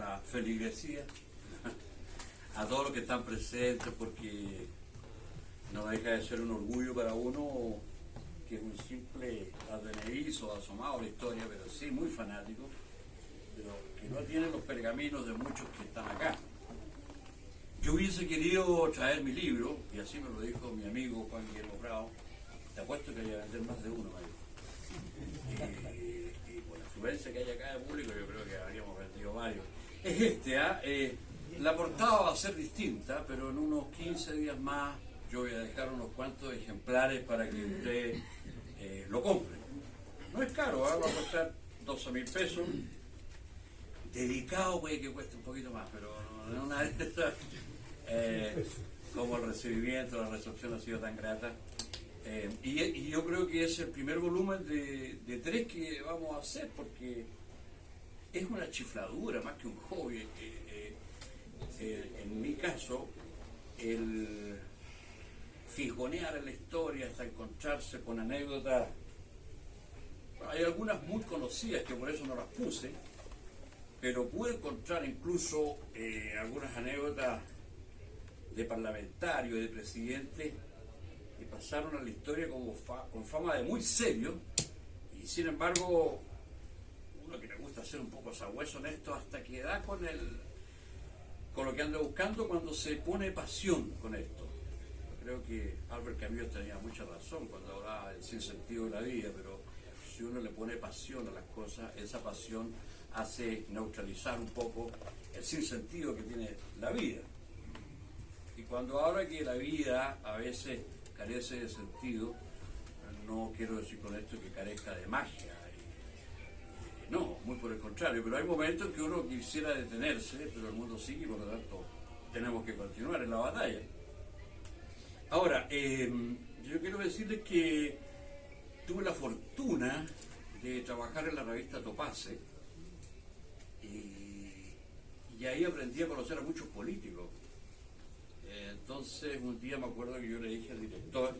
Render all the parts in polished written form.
esta feligresía, a todos los que están presentes, porque no deja de ser un orgullo para uno que es un simple advenedizo, asomado a la historia, pero sí muy fanático, pero que no tiene los pergaminos de muchos que están acá. Yo hubiese querido traer mi libro, y así me lo dijo mi amigo Juan Guillermo Bravo, te apuesto que hay a vender más de uno, y por la afluencia que hay acá de público, yo creo que habríamos vendido varios. Es la portada va a ser distinta, pero en unos 15 días más yo voy a dejar unos cuantos ejemplares para que usted lo compre. No es caro, va a costar 12.000 pesos. Dedicado puede que cueste un poquito más, pero no una de esas, como el recibimiento, la recepción ha sido tan grata. Y yo creo que es el primer volumen de 3 que vamos a hacer, porque es una chifladura más que un hobby. En mi caso, el fijonear en la historia hasta encontrarse con anécdotas, hay algunas muy conocidas que por eso no las puse, pero pude encontrar incluso algunas anécdotas de parlamentarios y de presidentes que pasaron a la historia como con fama de muy serio, y sin embargo uno que le gusta ser un poco sabueso en esto, hasta que da con lo que anda buscando cuando se pone pasión con esto. Creo que Albert Camus tenía mucha razón cuando hablaba del sinsentido de la vida, pero si uno le pone pasión a las cosas, esa pasión hace neutralizar un poco el sinsentido que tiene la vida. Y cuando habla que la vida a veces carece de sentido, no quiero decir con esto que carezca de magia, no, muy por el contrario, pero hay momentos en que uno quisiera detenerse, pero el mundo sigue y por lo tanto tenemos que continuar en la batalla. Ahora, yo quiero decirles que tuve la fortuna de trabajar en la revista Topace, y ahí aprendí a conocer a muchos políticos. Entonces un día me acuerdo que yo le dije al director,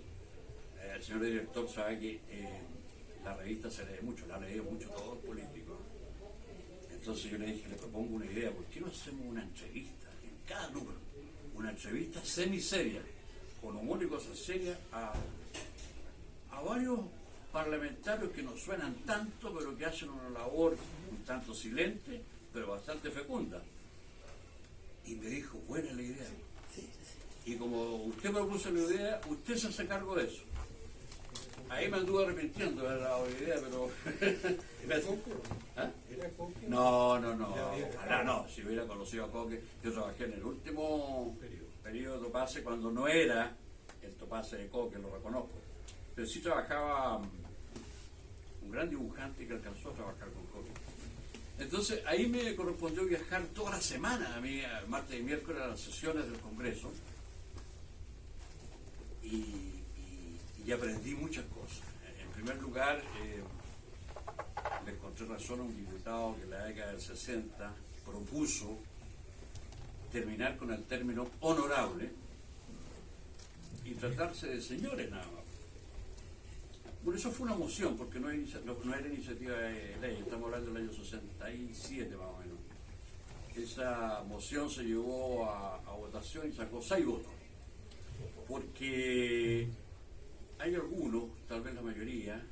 el señor director sabe que la revista se lee mucho, la han leído mucho todos los políticos. Entonces yo le dije, le propongo una idea, ¿por qué no hacemos una entrevista en cada número? Una entrevista semiseria, con humor y cosas serias, a varios parlamentarios que nos suenan tanto, pero que hacen una labor un tanto silente, pero bastante fecunda. Y me dijo, buena la idea. Y como usted me puso la idea, usted se hace cargo de eso. Ahí me anduve arrepintiendo de la idea, pero... ¿Ah? No, ojalá no. Si hubiera conocido a Coque, yo trabajé en el último periodo de Topace, cuando no era el Topace de Coque, lo reconozco. Pero sí trabajaba un gran dibujante que alcanzó a trabajar con Coque. Entonces ahí me correspondió viajar toda la semana, a mí, martes y miércoles, a las sesiones del Congreso, y aprendí muchas cosas. En primer lugar, le encontré razón a un diputado que en la década del 60 propuso terminar con el término honorable y tratarse de señores nada más. Por eso fue una moción, porque no era iniciativa de ley, estamos hablando del año 67 más o menos. Esa moción se llevó a votación y sacó 6 votos, porque hay algunos, tal vez la mayoría,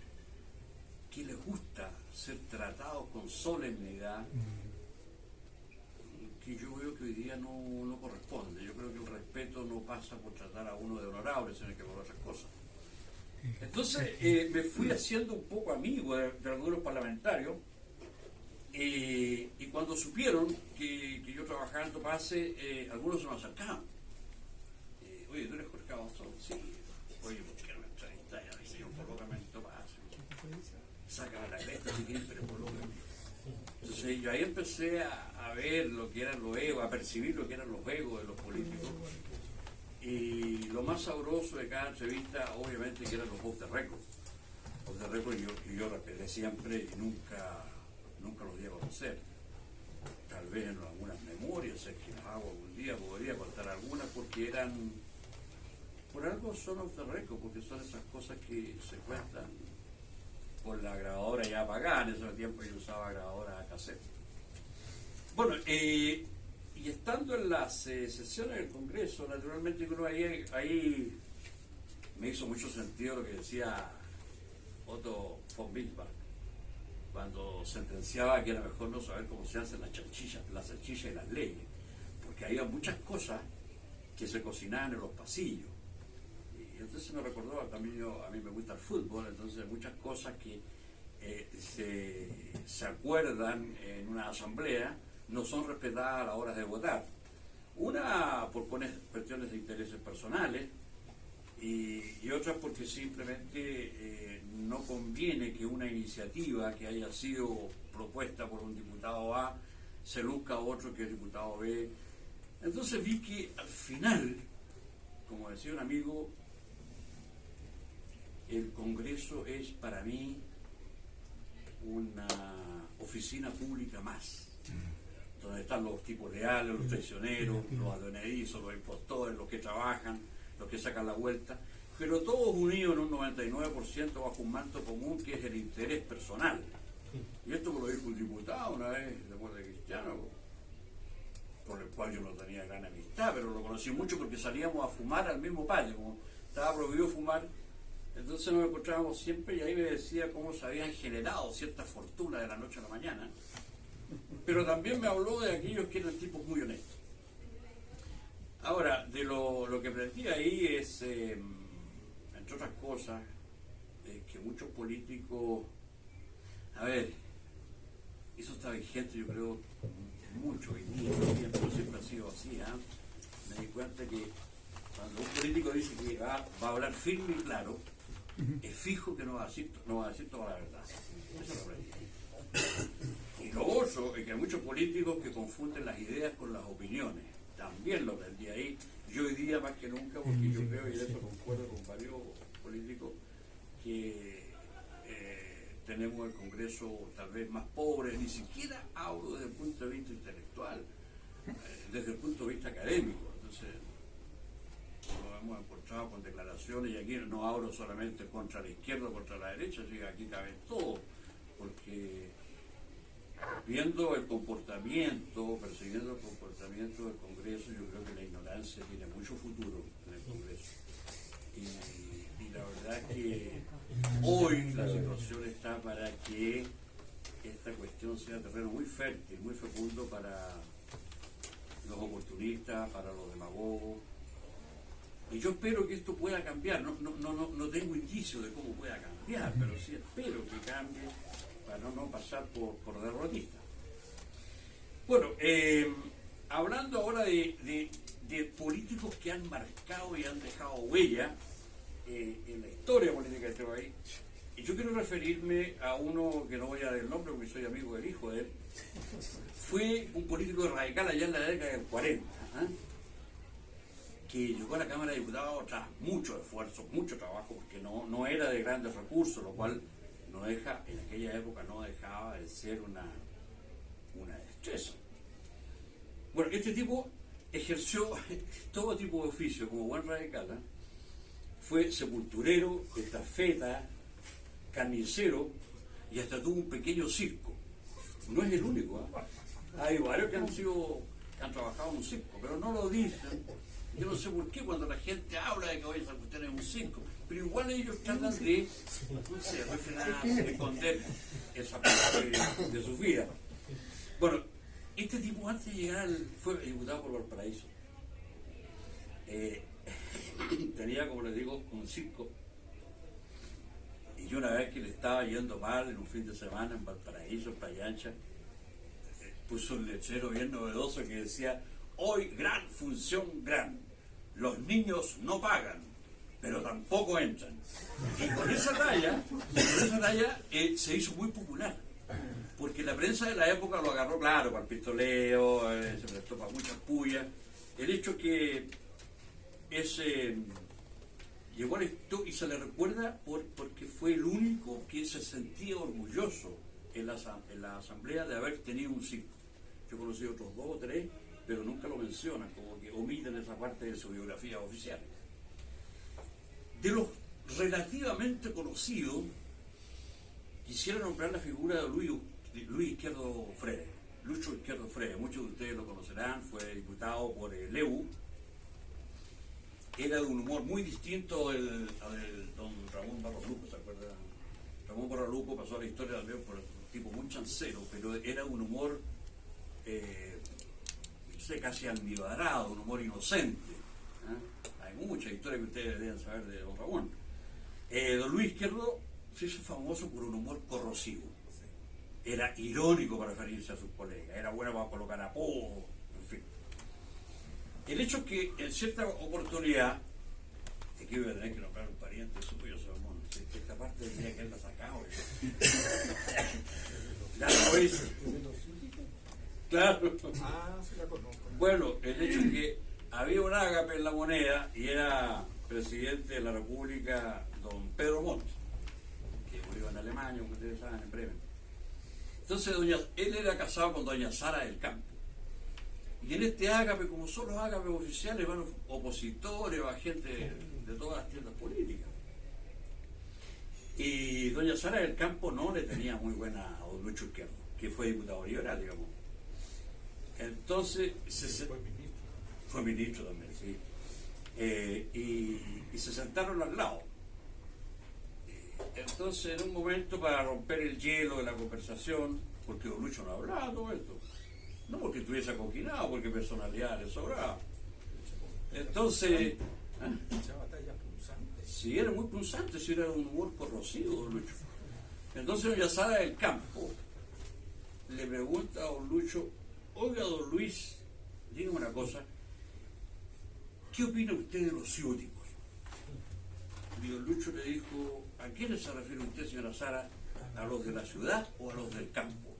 que les gusta ser tratados con solemnidad, que yo veo que hoy día no corresponde. Yo creo que el respeto no pasa por tratar a uno de honorable, sino que por otras cosas. Entonces me fui haciendo un poco amigo de algunos parlamentarios, y cuando supieron que yo trabajaba en Topace, algunos se me acercaban. Oye, ¿tú eres Jorge Abasón? Sí. Oye, ¿por qué no me entrevistas? Ya dice, yo colócame en Topace. Sácame la cresta si quieres, pero colócame. Entonces yo ahí empecé a ver lo que eran los egos, a percibir lo que eran los egos de los políticos. Y lo más sabroso de cada entrevista, obviamente, que eran los off the record. Off the record yo respeté siempre y nunca los di a conocer. Tal vez en algunas memorias, es que las hago algún día, podría contar algunas, porque eran, por algo son off the record, porque son esas cosas que se cuentan con la grabadora ya apagada. En ese tiempo yo usaba grabadora cassette. Bueno, y estando en las sesiones del Congreso, naturalmente uno ahí me hizo mucho sentido lo que decía Otto von Bismarck cuando sentenciaba que era mejor no saber cómo se hacen las salchichas y las leyes, porque había muchas cosas que se cocinaban en los pasillos. Y entonces me recordó, también a mí me gusta el fútbol, entonces muchas cosas que se acuerdan en una asamblea no son respetadas a la hora de votar. Una por cuestiones de intereses personales y otra porque simplemente no conviene que una iniciativa que haya sido propuesta por un diputado A se luzca a otro que es diputado B. Entonces vi que al final, como decía un amigo, el Congreso es para mí una oficina pública más, donde están los tipos leales, los traicioneros, los advenedizos, los impostores, los que trabajan, los que sacan la vuelta, pero todos unidos en un 99% bajo un manto común que es el interés personal. Y esto me lo dijo un diputado una vez de Muerte Cristiano, con el cual yo no tenía gran amistad, pero lo conocí mucho porque salíamos a fumar al mismo patio, como estaba prohibido fumar. Entonces nos encontrábamos siempre y ahí me decía cómo se habían generado cierta fortuna de la noche a la mañana, pero también me habló de aquellos que eran tipos muy honestos. Ahora, de lo que aprendí ahí es, entre otras cosas, que muchos políticos, a ver, eso está vigente yo creo mucho hoy día, pero siempre ha sido así, ¿eh? Me di cuenta que cuando un político dice que va a hablar firme y claro, es fijo que no va a decir toda la verdad. Eso lo aprendí. Y lo otro es que hay muchos políticos que confunden las ideas con las opiniones. También lo aprendí ahí. Yo hoy día más que nunca, porque yo creo, y de eso concuerdo con varios políticos, que tenemos el Congreso tal vez más pobre, ni siquiera hablo desde el punto de vista intelectual, desde el punto de vista académico. Entonces, nos hemos encontrado con declaraciones, y aquí no hablo solamente contra la izquierda o contra la derecha, sino que aquí cabe todo, porque viendo el comportamiento, persiguiendo el comportamiento del Congreso, yo creo que la ignorancia tiene mucho futuro en el Congreso. Y la verdad es que hoy la situación está para que esta cuestión sea terreno muy fértil, muy fecundo para los oportunistas, para los demagogos. Y yo espero que esto pueda cambiar. No tengo indicio de cómo pueda cambiar, pero sí espero que cambie para no pasar por derrotista. Bueno, hablando ahora de políticos que han marcado y han dejado huella en la historia política de este país, y yo quiero referirme a uno que no voy a dar el nombre porque soy amigo del hijo de él. Fue un político radical allá en la década del 40, que llegó a la Cámara de Diputados tras mucho esfuerzo, mucho trabajo, porque no era de grandes recursos, lo cual en aquella época no dejaba de ser una destreza. Bueno, este tipo ejerció todo tipo de oficio como buen radical, fue sepulturero, estafeta, carnicero y hasta tuvo un pequeño circo. No es el único, hay varios que han trabajado en un circo, pero no lo dicen. Yo no sé por qué cuando la gente habla de que hoy esa cuestión es un circo, pero igual ellos tratan de, no sé, refrenar, de esconder esa parte de su vida. Bueno, este tipo antes de llegar fue diputado por Valparaíso. Tenía, como les digo, un circo. Y yo una vez que le estaba yendo mal en un fin de semana en Valparaíso, en Playa Ancha, puso un letrero bien novedoso que decía: hoy gran función gran. Los niños no pagan, pero tampoco entran. Y con esa talla se hizo muy popular, porque la prensa de la época lo agarró, claro, para el pistoleo, se prestó para muchas pullas. El hecho que llegó al esto y se le recuerda porque fue el único que se sentía orgulloso en la asamblea de haber tenido un circo. Yo conocí otros 2 o 3, pero nunca lo mencionan, como que omiten esa parte de su biografía oficial. De los relativamente conocidos, quisiera nombrar la figura de Luis Izquierdo Freire. Lucho Izquierdo Freire, muchos de ustedes lo conocerán, fue diputado por el EU. Era de un humor muy distinto al don Ramón Barros Luco, ¿se acuerdan? Ramón Barros Luco pasó a la historia también por un tipo muy chancero, pero era un humor casi almibarado, un humor inocente. Hay muchas historias que ustedes deben saber de don Ramón. Don Luis Izquierdo se hizo famoso por un humor corrosivo. Era irónico para referirse a sus colegas, era bueno para colocar apodos, en fin. El hecho es que en cierta oportunidad, aquí voy a tener que nombrar un pariente suyo, Salomón, esta parte tenía que haberla sacado. Ya lo hice. Claro. Se la conozco. Bueno, el hecho es que había un ágape en La Moneda y era presidente de la República don Pedro Montt, que murió en Alemania, como ustedes saben, en Bremen. Entonces él era casado con doña Sara del Campo. Y en este ágape, como son los ágapes oficiales, van opositores, va gente de todas las tiendas políticas. Y doña Sara del Campo no le tenía muy buena a don Lucho Izquierdo, que fue diputado liberal, digamos. Entonces, fue ministro también, sí. Y se sentaron al lado. Entonces, en un momento, para romper el hielo de la conversación, porque don Lucho no hablaba todo esto, no porque estuviese acoquinado, porque personalidad le sobraba. Entonces, sí, era muy punzante, sí, era un humor corrosivo, don Lucho. Entonces, doña Sara del Campo le pregunta a don Lucho: oiga, don Luis, dígame una cosa, ¿qué opina usted de los ciúticos? Y don Lucho le dijo: ¿a quiénes se refiere usted, señora Sara? ¿A los de la ciudad o a los del campo?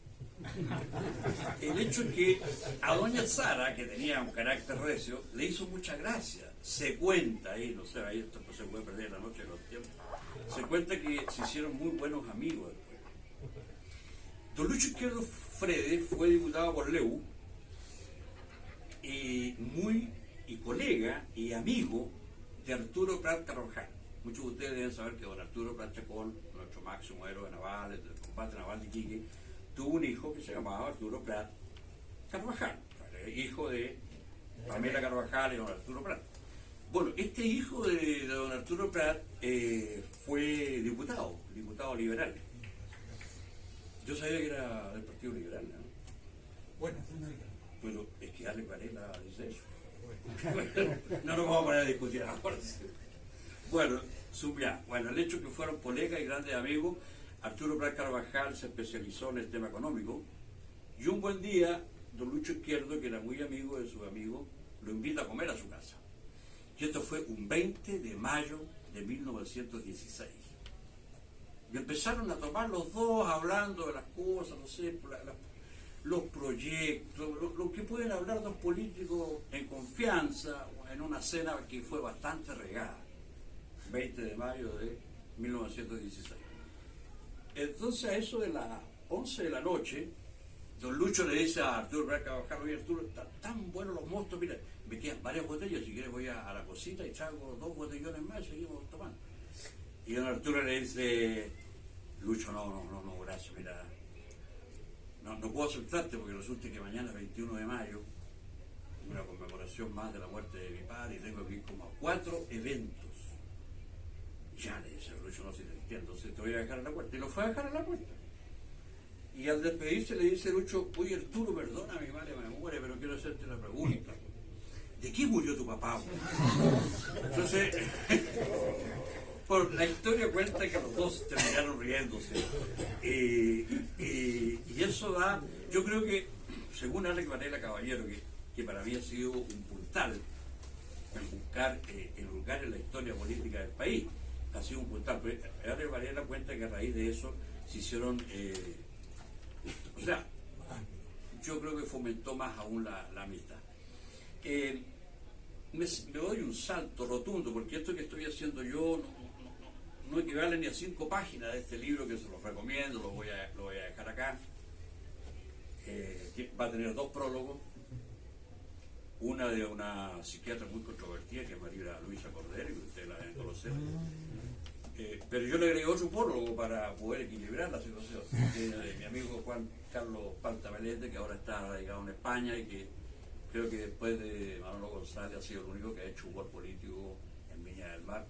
El hecho es que a doña Sara, que tenía un carácter recio, le hizo mucha gracia. Se cuenta, ahí, no sé, ahí esto se puede perder la noche de los tiempos, se cuenta que se hicieron muy buenos amigos después. Don Lucho Izquierdo Freire fue diputado por Leu y colega y amigo de Arturo Prat Carvajal. Muchos de ustedes deben saber que don Arturo Prat Chacón, nuestro máximo héroe naval, del combate naval de Iquique, tuvo un hijo que se llamaba Arturo Prat Carvajal, hijo de Pamela Carvajal y don Arturo Prat. Bueno, este hijo de don Arturo Prat fue diputado liberal. Yo sabía que era del Partido Liberal, ¿no? Bueno, pero es que Ale Varela dice eso. Bueno, no nos vamos a poner a discutir ahora. Bueno, el hecho es que fueron colegas y grandes amigos. Arturo Prat Carvajal se especializó en el tema económico y un buen día don Lucho Izquierdo, que era muy amigo de su amigo, lo invita a comer a su casa. Y esto fue un 20 de mayo de 1916. Y empezaron a tomar los dos, hablando de las cosas, no sé, los proyectos, lo que pueden hablar dos políticos en confianza, en una cena que fue bastante regada. 20 de mayo de 1916. Entonces, a eso de las 11 de la noche, don Lucho le dice a Arturo Prat Carvajal: oye, Arturo, están tan buenos los mostos, mira, me quedan varias botellas, si quieres voy a la cocina y traigo 2 botellones más y seguimos tomando. Y don Arturo le dice: Lucho, no, gracias, mira, no puedo aceptarte porque resulta que mañana es 21 de mayo, una conmemoración más de la muerte de mi padre, y tengo que ir como a 4 eventos. Ya le dice Lucho: no, si te entiendo, entonces te voy a dejar a la puerta. Y lo fue a dejar a la puerta. Y al despedirse le dice Lucho: oye, Arturo, perdona mi mala memoria, pero quiero hacerte una pregunta. ¿De qué murió tu papá? Entonces, por la historia cuenta que los dos terminaron riéndose. Y eso da, yo creo que, según Alex Varela Caballero, que para mí ha sido un puntal en buscar el lugar en la historia política del país, ha sido un puntal. Pero Alex Varela cuenta que a raíz de eso se hicieron, o sea, yo creo que fomentó más aún la amistad. Me doy un salto rotundo, porque esto que estoy haciendo yo no equivale ni a 5 páginas de este libro, que se los recomiendo, lo voy a dejar acá. Va a tener 2 prólogos, una de una psiquiatra muy controvertida, que es María Luisa Cordero, que ustedes la deben conocer, Pero yo le agregué otro prólogo para poder equilibrar la situación. Mi amigo Juan Carlos Palta Meléndez, que ahora está radicado en España y que creo que después de Manolo González ha sido el único que ha hecho humor político en Viña del Mar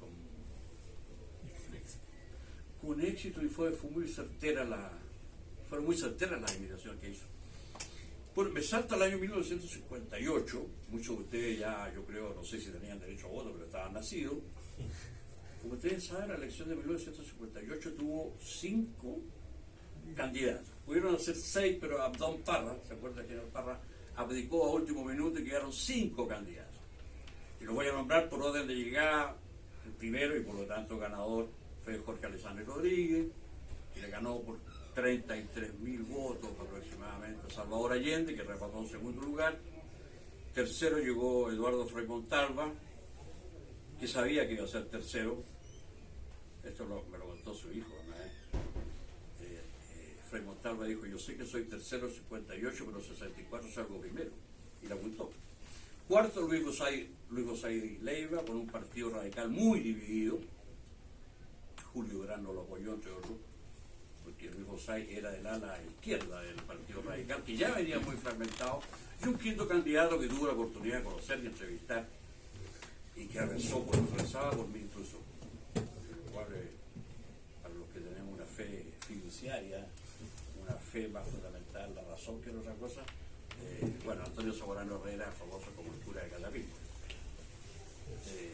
con éxito, y fueron muy certeras las imitaciones que hizo. Bueno, me salta el año 1958, muchos de ustedes ya, yo creo, no sé si tenían derecho a voto, pero estaban nacidos. Como ustedes saben, la elección de 1958 tuvo 5 candidatos. Pudieron ser 6, pero Abdón Parra, ¿se acuerda que el general Parra abdicó a último minuto y quedaron 5 candidatos? Y los voy a nombrar por orden de llegada. El primero, y por lo tanto ganador, fue Jorge Alessandri Rodríguez, que le ganó por 33.000 votos aproximadamente a Salvador Allende, que arrebató en segundo lugar. Tercero llegó Eduardo Frei Montalva, que sabía que iba a ser tercero. Esto me lo contó su hijo, ¿no? Frei Montalva dijo: yo sé que soy tercero en 58, pero en 64 salgo primero. Y la apuntó. Cuarto, Luis José Leiva, con un partido radical muy dividido. Julio Durán no lo apoyó, entre otros, porque Luis José era del ala izquierda del Partido Radical, que ya venía muy fragmentado. Y un quinto candidato que tuvo la oportunidad de conocer y entrevistar, y que rezaba por mí incluso. Igual, para los que tenemos una fe fiduciaria, una fe más fundamental, la razón que otra cosa, bueno, Antonio Zamorano Herrera, famoso como el cura de Catapilco,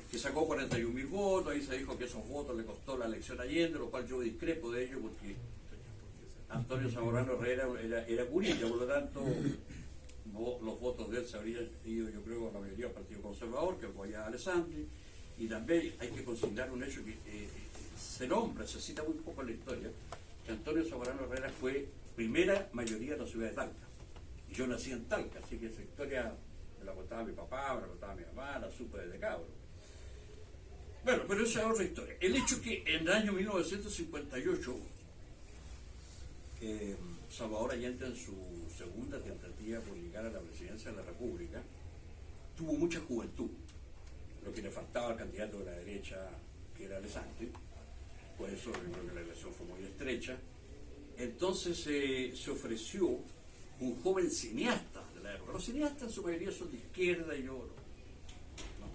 que sacó 41.000 votos. Ahí se dijo que esos votos le costó la elección a Allende, lo cual yo discrepo de ello, porque Antonio Zamorano Herrera era curilla, por lo tanto los votos de él se habrían ido, yo creo, a la mayoría del Partido Conservador, que apoyaba a Alessandri. Y también hay que consignar un hecho que se cita muy poco en la historia, que Antonio Zamorano Herrera fue primera mayoría en la ciudad de Talca. Y yo nací en Talca, así que esa historia me la contaba mi papá, me la contaba mi mamá, la supe desde cabro. Bueno, pero esa es otra historia. El hecho es que en el año 1958, Salvador Allende, en su segunda tentativa por llegar a la presidencia de la República, tuvo mucha juventud, lo que le faltaba al candidato de la derecha, que era Alessandri. Por eso yo creo que la elección fue muy estrecha. Entonces se ofreció un joven cineasta de la época. Los cineastas en su mayoría son de izquierda, y yo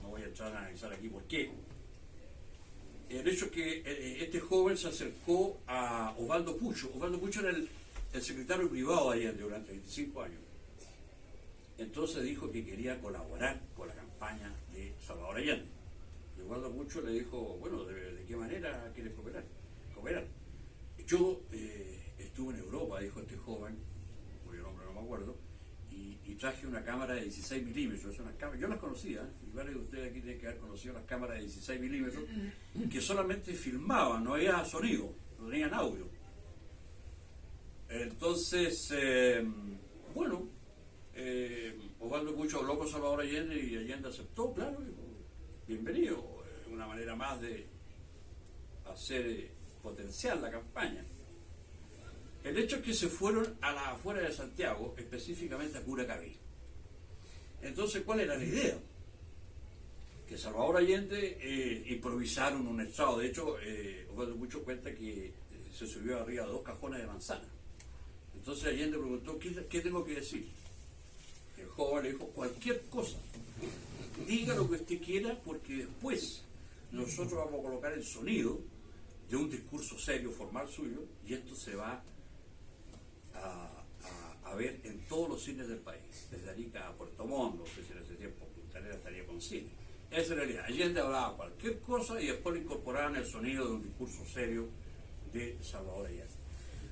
no voy a entrar a analizar aquí por qué. El hecho es que este joven se acercó a Osvaldo Pucho. Osvaldo Pucho era el secretario privado de Allende durante 25 años. Entonces dijo que quería colaborar con la campaña de Salvador Allende. Y Osvaldo Pucho le dijo: bueno, ¿de qué manera quieres cooperar? Yo estuve en Europa, dijo este joven, cuyo nombre no me acuerdo, y traje una cámara de 16 milímetros. Yo las conocía, y varios de ustedes aquí tienen que haber conocido las cámaras de 16 milímetros, que solamente filmaban, no había sonido, no tenían audio. Entonces, Osvaldo Pucho habló con Salvador Allende, y Allende aceptó, claro, bienvenido, una manera más de hacer potenciar la campaña. El hecho es que se fueron a las afueras de Santiago, específicamente a Curacaví. Entonces, ¿cuál era la idea? Que Salvador Allende improvisaron un estado. De hecho, Osvaldo Pucho cuenta que se subió arriba de 2 cajones de manzana. Entonces Allende preguntó: ¿qué tengo que decir? El joven le dijo: cualquier cosa. Diga lo que usted quiera, porque después nosotros vamos a colocar el sonido de un discurso serio, formal suyo, y esto se va a ver en todos los cines del país, desde Arica a Puerto Montt. No sé si en ese tiempo Punta Arenas estaría con cine. Esa es la realidad. Allende hablaba cualquier cosa y después le incorporaban el sonido de un discurso serio de Salvador Allende.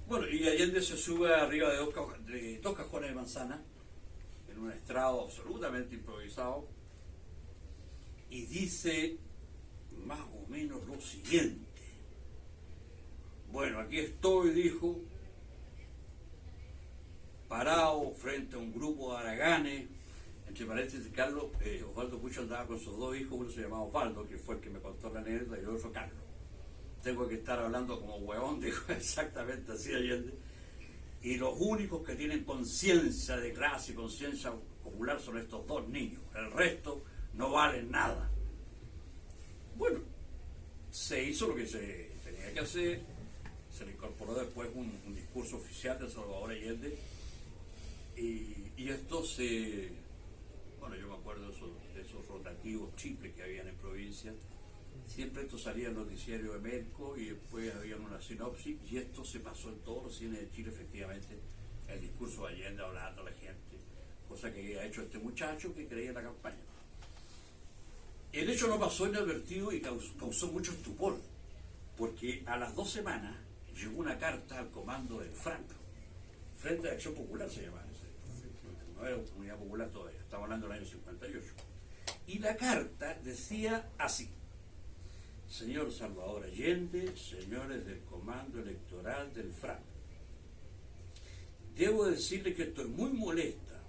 Bueno, y Allende se sube arriba de 2 cajones de manzana, en un estrado absolutamente improvisado, y dice más o menos lo siguiente: bueno, aquí estoy, dijo, parado frente a un grupo de haraganes. Entre paréntesis, Carlos, Osvaldo Pucho andaba con sus 2 hijos, uno se llamaba Osvaldo, que fue el que me contó la anécdota, y el otro Carlos. Tengo que estar hablando como hueón, dijo exactamente así Allende. Y los únicos que tienen conciencia de clase y conciencia popular son estos 2 niños. El resto no valen nada. Bueno, se hizo lo que se que hacer, se le incorporó después un discurso oficial de Salvador Allende, y esto se, bueno, yo me acuerdo de esos rotativos triples que habían en provincia, siempre esto salía en el noticiario de Merco y después había una sinopsis, y esto se pasó en todos los cines de Chile, efectivamente, el discurso de Allende hablando a la gente, cosa que había hecho este muchacho que creía en la campaña. El hecho no pasó inadvertido y causó mucho estupor, porque a las 2 semanas llegó una carta al comando del FRAP, Frente de Acción Popular se llamaba ese, no era Unidad Popular todavía, estamos hablando del año 58. Y la carta decía así: señor Salvador Allende, señores del Comando Electoral del FRAP, debo decirle que estoy muy molesta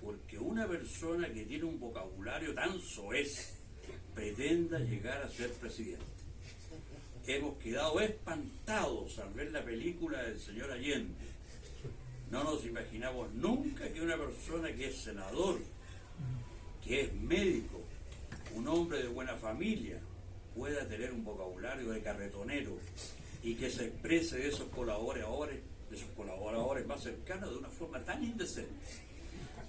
porque una persona que tiene un vocabulario tan soez pretenda llegar a ser presidente. Hemos quedado espantados al ver la película del señor Allende. No nos imaginamos nunca que una persona que es senador, que es médico, un hombre de buena familia, pueda tener un vocabulario de carretonero y que se exprese de esos colaboradores más cercanos de una forma tan indecente.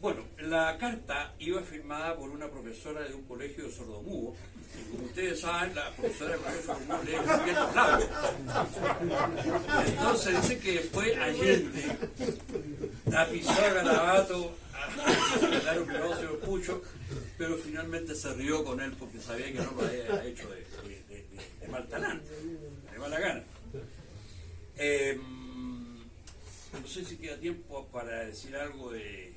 Bueno, la carta iba firmada por una profesora de un colegio de sordomudos, y como ustedes saben, la profesora de colegio de sordomudos lee muy bien los labios. Entonces dice que después Allende tapizó a Garabato, al secretario privado señor Pucho, pero finalmente se rió con él porque sabía que no lo había hecho de mal talante, de mala gana. No sé si queda tiempo para decir algo de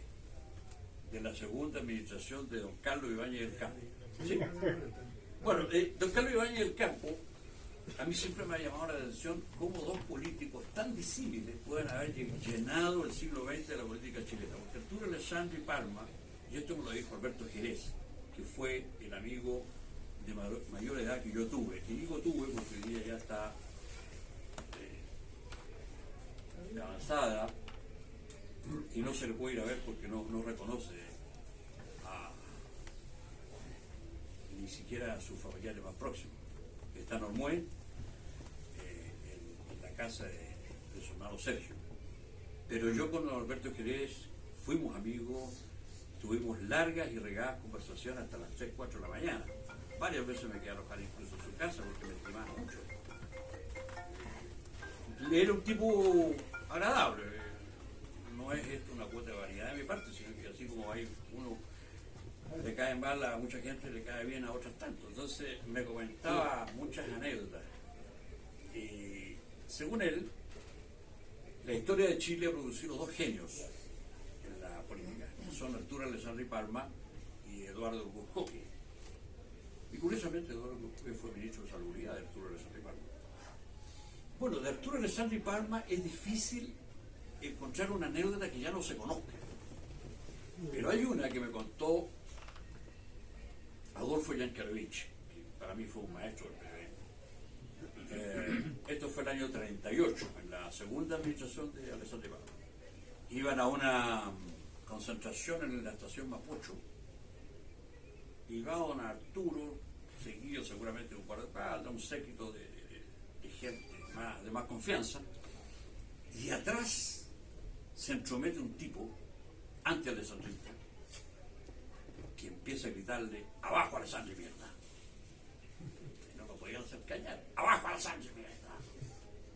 la segunda administración de don Carlos Ibáñez del Campo. ¿Sí? Bueno, don Carlos Ibáñez del Campo, a mí siempre me ha llamado la atención cómo dos políticos tan disímiles pueden haber llenado el siglo XX de la política chilena. Porque Arturo Alessandri Palma, y esto me lo dijo Alberto Jerez, que fue el amigo de mayor edad que yo tuve. Y digo tuve porque hoy día ya está de avanzada y no se le puede ir a ver porque no reconoce ni siquiera a sus familiares más próximos. Está en Ormué, en la casa de su hermano Sergio. Pero yo con don Alberto Jerez fuimos amigos, tuvimos largas y regadas conversaciones hasta las 3, 4 de la mañana. Varias veces me quedé a alojar incluso en su casa porque me estimaba mucho. Era un tipo agradable. No es esto una cuota de variedad de mi parte, sino que así como hay uno le cae mal a mucha gente, le cae bien a otras tanto. Entonces me comentaba muchas anécdotas. Y según él, la historia de Chile ha producido dos genios en la política, que son Arturo Alessandri Palma y Eduardo Buscoque. Y curiosamente Eduardo Buscoque fue ministro de Salubridad de Arturo Alessandri Palma. Bueno, de Arturo Alessandri Palma es difícil encontrar una anécdota que ya no se conozca. Pero hay una que me contó Adolfo Yankelevich, que para mí fue un maestro del PRD. Esto fue el año 38, en la segunda administración de Alessandri Palma. Iban a una concentración en la estación Mapocho y va don Arturo, seguido seguramente de un guardaespaldas, un séquito de gente de más confianza, y atrás se entromete un tipo anti-alessandrista que empieza a gritarle: abajo Alessandri mierda. No lo podían hacer callar: abajo Alessandri mierda,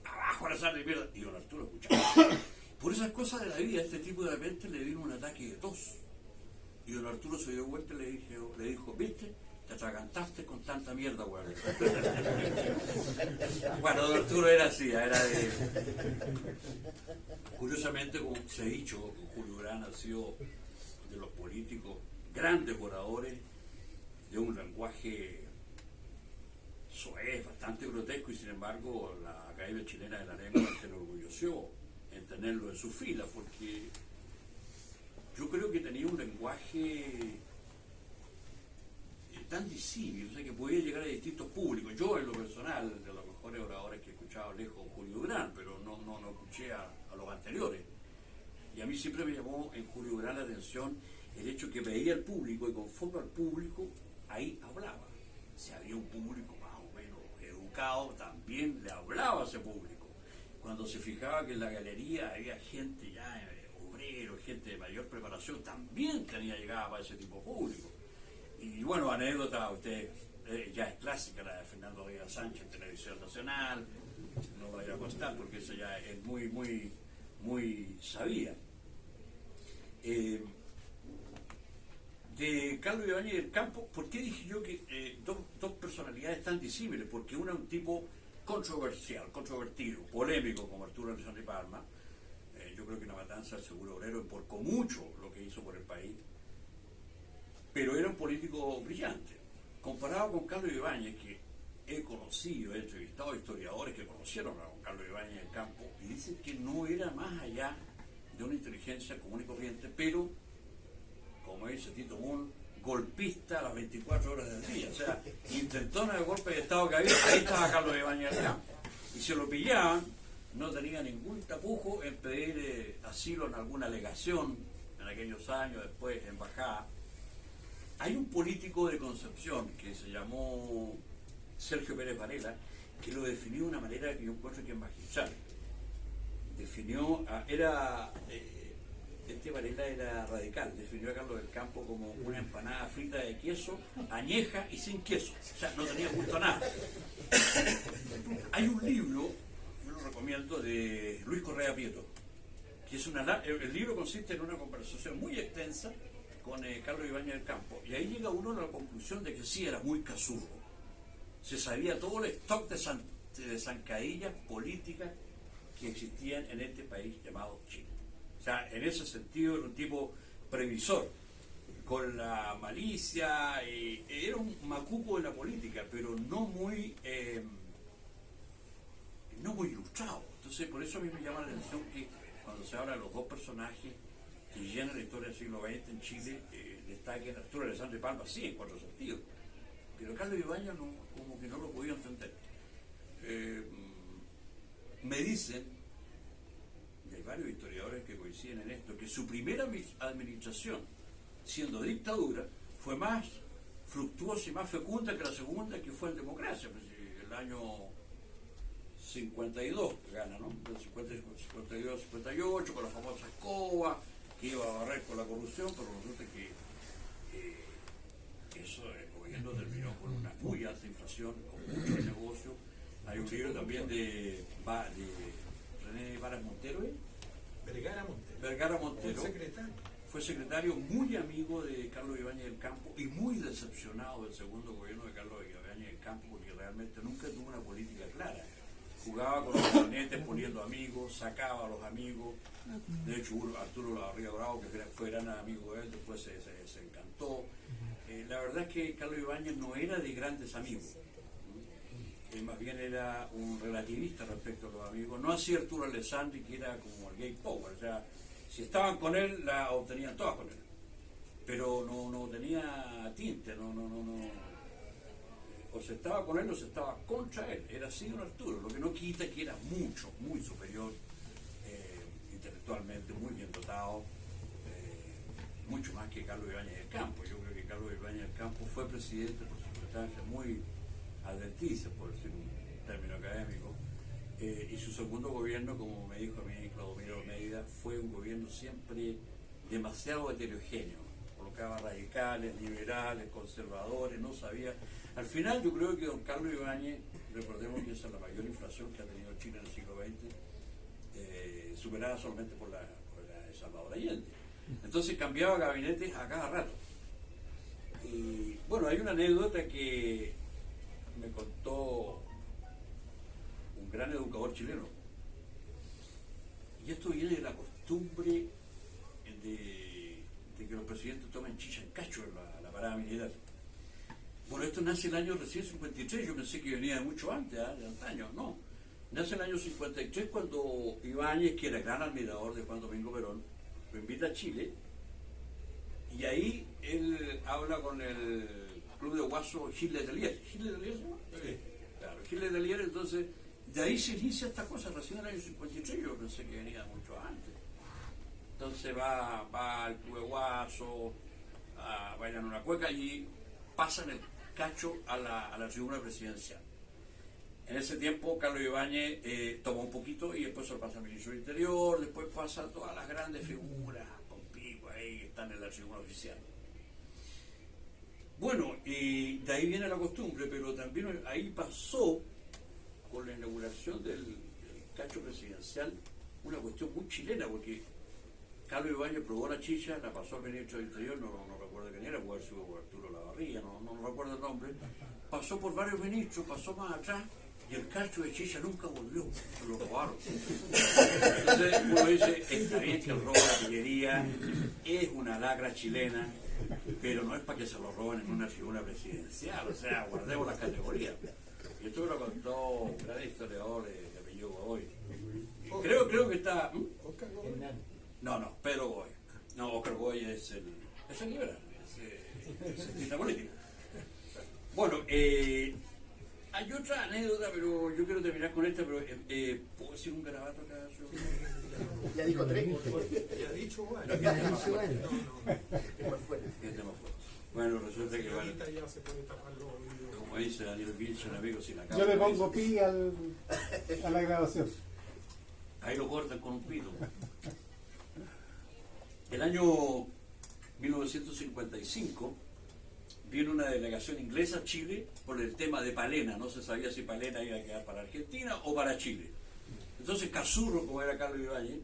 abajo Alessandri mierda. Y don Arturo escuchaba. Por esas cosas de la vida, este tipo de repente le vino un ataque de tos, y don Arturo se dio vuelta y le dijo: ¿viste? Te atragantaste con tanta mierda, weón. Bueno, don Arturo era así, era de... Curiosamente, como se ha dicho, Julio Grant ha sido de los políticos grandes oradores, de un lenguaje soez, bastante grotesco, y sin embargo la Academia Chilena de la Lengua se enorgulleció en tenerlo en sus filas, porque yo creo que tenía un lenguaje tan disímil, o sea, que podía llegar a distintos públicos. Yo, en lo personal, de los mejores oradores que he escuchado lejos, Julio Grant, pero no escuché a los anteriores. Y a mí siempre me llamó en Julio Grant la atención el hecho que veía al público y conforme al público, ahí hablaba. Si había un público más o menos educado, también le hablaba a ese público. Cuando se fijaba que en la galería había gente ya, obrero, gente de mayor preparación, también tenía llegada para ese tipo de público. Y bueno, anécdota, usted ya es clásica, la de Fernando Rivera Sánchez en Televisión Nacional, no la voy a contar porque eso ya es muy sabía. De Carlos Ibáñez del Campo, ¿por qué dije yo que dos personalidades tan disímiles? Porque uno es un tipo controversial, controvertido, polémico como Arturo Alessandri Palma. Yo creo que una matanza del seguro obrero emporcó mucho lo que hizo por el país, pero era un político brillante. Comparado con Carlos Ibáñez, que he conocido, he entrevistado a historiadores que conocieron a don Carlos Ibáñez del Campo y dicen que no era más allá de una inteligencia común y corriente, pero, como dice Tito Moon, golpista a las 24 horas del día. O sea, intentona de golpe de Estado que había, ahí estaba Carlos Ibáñez del Campo. Y si lo pillaban, no tenía ningún tapujo en pedir asilo en alguna legación en aquellos años, después embajada. Hay un político de Concepción que se llamó Sergio Pérez Varela, que lo definió de una manera que yo encuentro que es magistral. Definió, este Varela era radical, definió a Carlos del Campo como una empanada frita de queso, añeja y sin queso. O sea, no tenía gusto a nada. Hay un libro, yo lo recomiendo, de Luis Correa Prieto, que es el libro consiste en una conversación muy extensa con Carlos Ibáñez del Campo, y ahí llega uno a la conclusión de que sí era muy cazurro, se sabía todo el stock de zancadillas políticas que existían en este país llamado Chile. O sea, en ese sentido era un tipo previsor, con la malicia, era un macuco de la política, pero no muy ilustrado. Entonces, por eso a mí me llama la atención que cuando se habla de los dos personajes que llenan la historia del siglo XX en Chile, destaquen Arturo Alessandri Palma, sí, en cuatro sentidos, pero Carlos Ibáñez como que no lo podía entender. Me dicen, y hay varios historiadores que coinciden en esto, que su primera administración, siendo dictadura, fue más fructuosa y más fecunda que la segunda, que fue en democracia. Pues, el año 52 gana, ¿no? Del 52 58, con la famosa escoba, que iba a barrer con la corrupción, pero resulta que el gobierno terminó con una muy alta inflación, con muchos negocios. Hay un libro también de René Varas Montero, Vergara Montero. Fue secretario muy amigo de Carlos Ibáñez del Campo y muy decepcionado del segundo gobierno de Carlos Ibáñez del Campo, porque realmente nunca tuvo una política clara. Jugaba con los gabinetes poniendo amigos, sacaba a los amigos. De hecho, Arturo Larría Bravo, que fue gran amigo de él, después se encantó. La verdad es que Carlos Ibáñez no era de grandes amigos. Más bien era un relativista respecto a los amigos. No así Arturo Alessandri, que era como el gay power. O sea, si estaban con él, la obtenían todas con él. Pero no tenía tinte, o se estaba con él o se estaba contra él. Era así don Arturo, lo que no quita que era muy superior intelectualmente, muy bien dotado, mucho más que Carlos Ibáñez del Campo. Yo creo que Carlos Ibáñez del Campo fue presidente por circunstancias muy adventicias, por decir un término académico, y su segundo gobierno, como me dijo a mí Claudio Almeida, fue un gobierno siempre demasiado heterogéneo. Colocaba radicales, liberales, conservadores, no sabía. Al final yo creo que don Carlos Ibáñez, recordemos que esa es la mayor inflación que ha tenido Chile en el siglo XX, superada solamente por la de Salvador Allende. Entonces cambiaba gabinetes a cada rato. Y bueno, hay una anécdota que me contó un gran educador chileno. Y esto viene de la costumbre de que los presidentes tomen chicha en cacho en la parada militar. Bueno, esto nace el año recién 53, yo pensé que venía de mucho antes, de antaño, no. Nace el año 53 cuando Ibáñez, que era gran admirador de Juan Domingo Perón, lo invita a Chile, y ahí él habla con el club de guaso Gilles Letelier. ¿Gilles Letelier se llama? Sí. Claro, Gilles Letelier, entonces, de ahí se inicia esta cosa, recién en el año 53, yo pensé que venía mucho antes. Entonces va al club de guaso, bailan una cueca y pasan el cacho a la tribuna presidencial. En ese tiempo Carlos Ibáñez toma un poquito y después se lo pasa al ministro del Interior, después pasa a todas las grandes figuras con pico ahí que están en la tribuna oficial. Bueno, y de ahí viene la costumbre, pero también ahí pasó, con la inauguración del cacho presidencial, una cuestión muy chilena, porque Carlos Ibáñez probó la chicha, la pasó al ministro del Interior, no recuerdo quién era, puede haber sido Arturo Lavarría, no recuerdo el nombre, pasó por varios ministros, pasó más atrás, y el cacho de chicha nunca volvió, se lo robaron. Entonces uno dice, está bien que el robo de la pillería es una lacra chilena, pero no es para que se lo roben en una tribuna presidencial, o sea, guardemos las categorías. Y esto me lo contó un gran historiador de apellido Godoy. Creo que está... Oscar Godoy. No, Pedro Godoy. No, Oscar Godoy es el liberal, es cientista político. Bueno, hay otra anécdota, pero yo quiero terminar con esta, pero ¿puedo decir un garabato acá? Ya dijo 3. Ya ha dicho, bueno. Ya ha dicho, bueno. Es más fuerte. Bueno, resulta que bueno, Ya se puede tapar los oídos. como dice Daniel Vilch, un amigo sin la Yo le pongo pi a la grabación. Ahí lo cortan con un pito. El año 1955 vino una delegación inglesa a Chile por el tema de Palena. No se sabía si Palena iba a quedar para Argentina o para Chile. Entonces Cazurro, como era Carlos Ibáñez,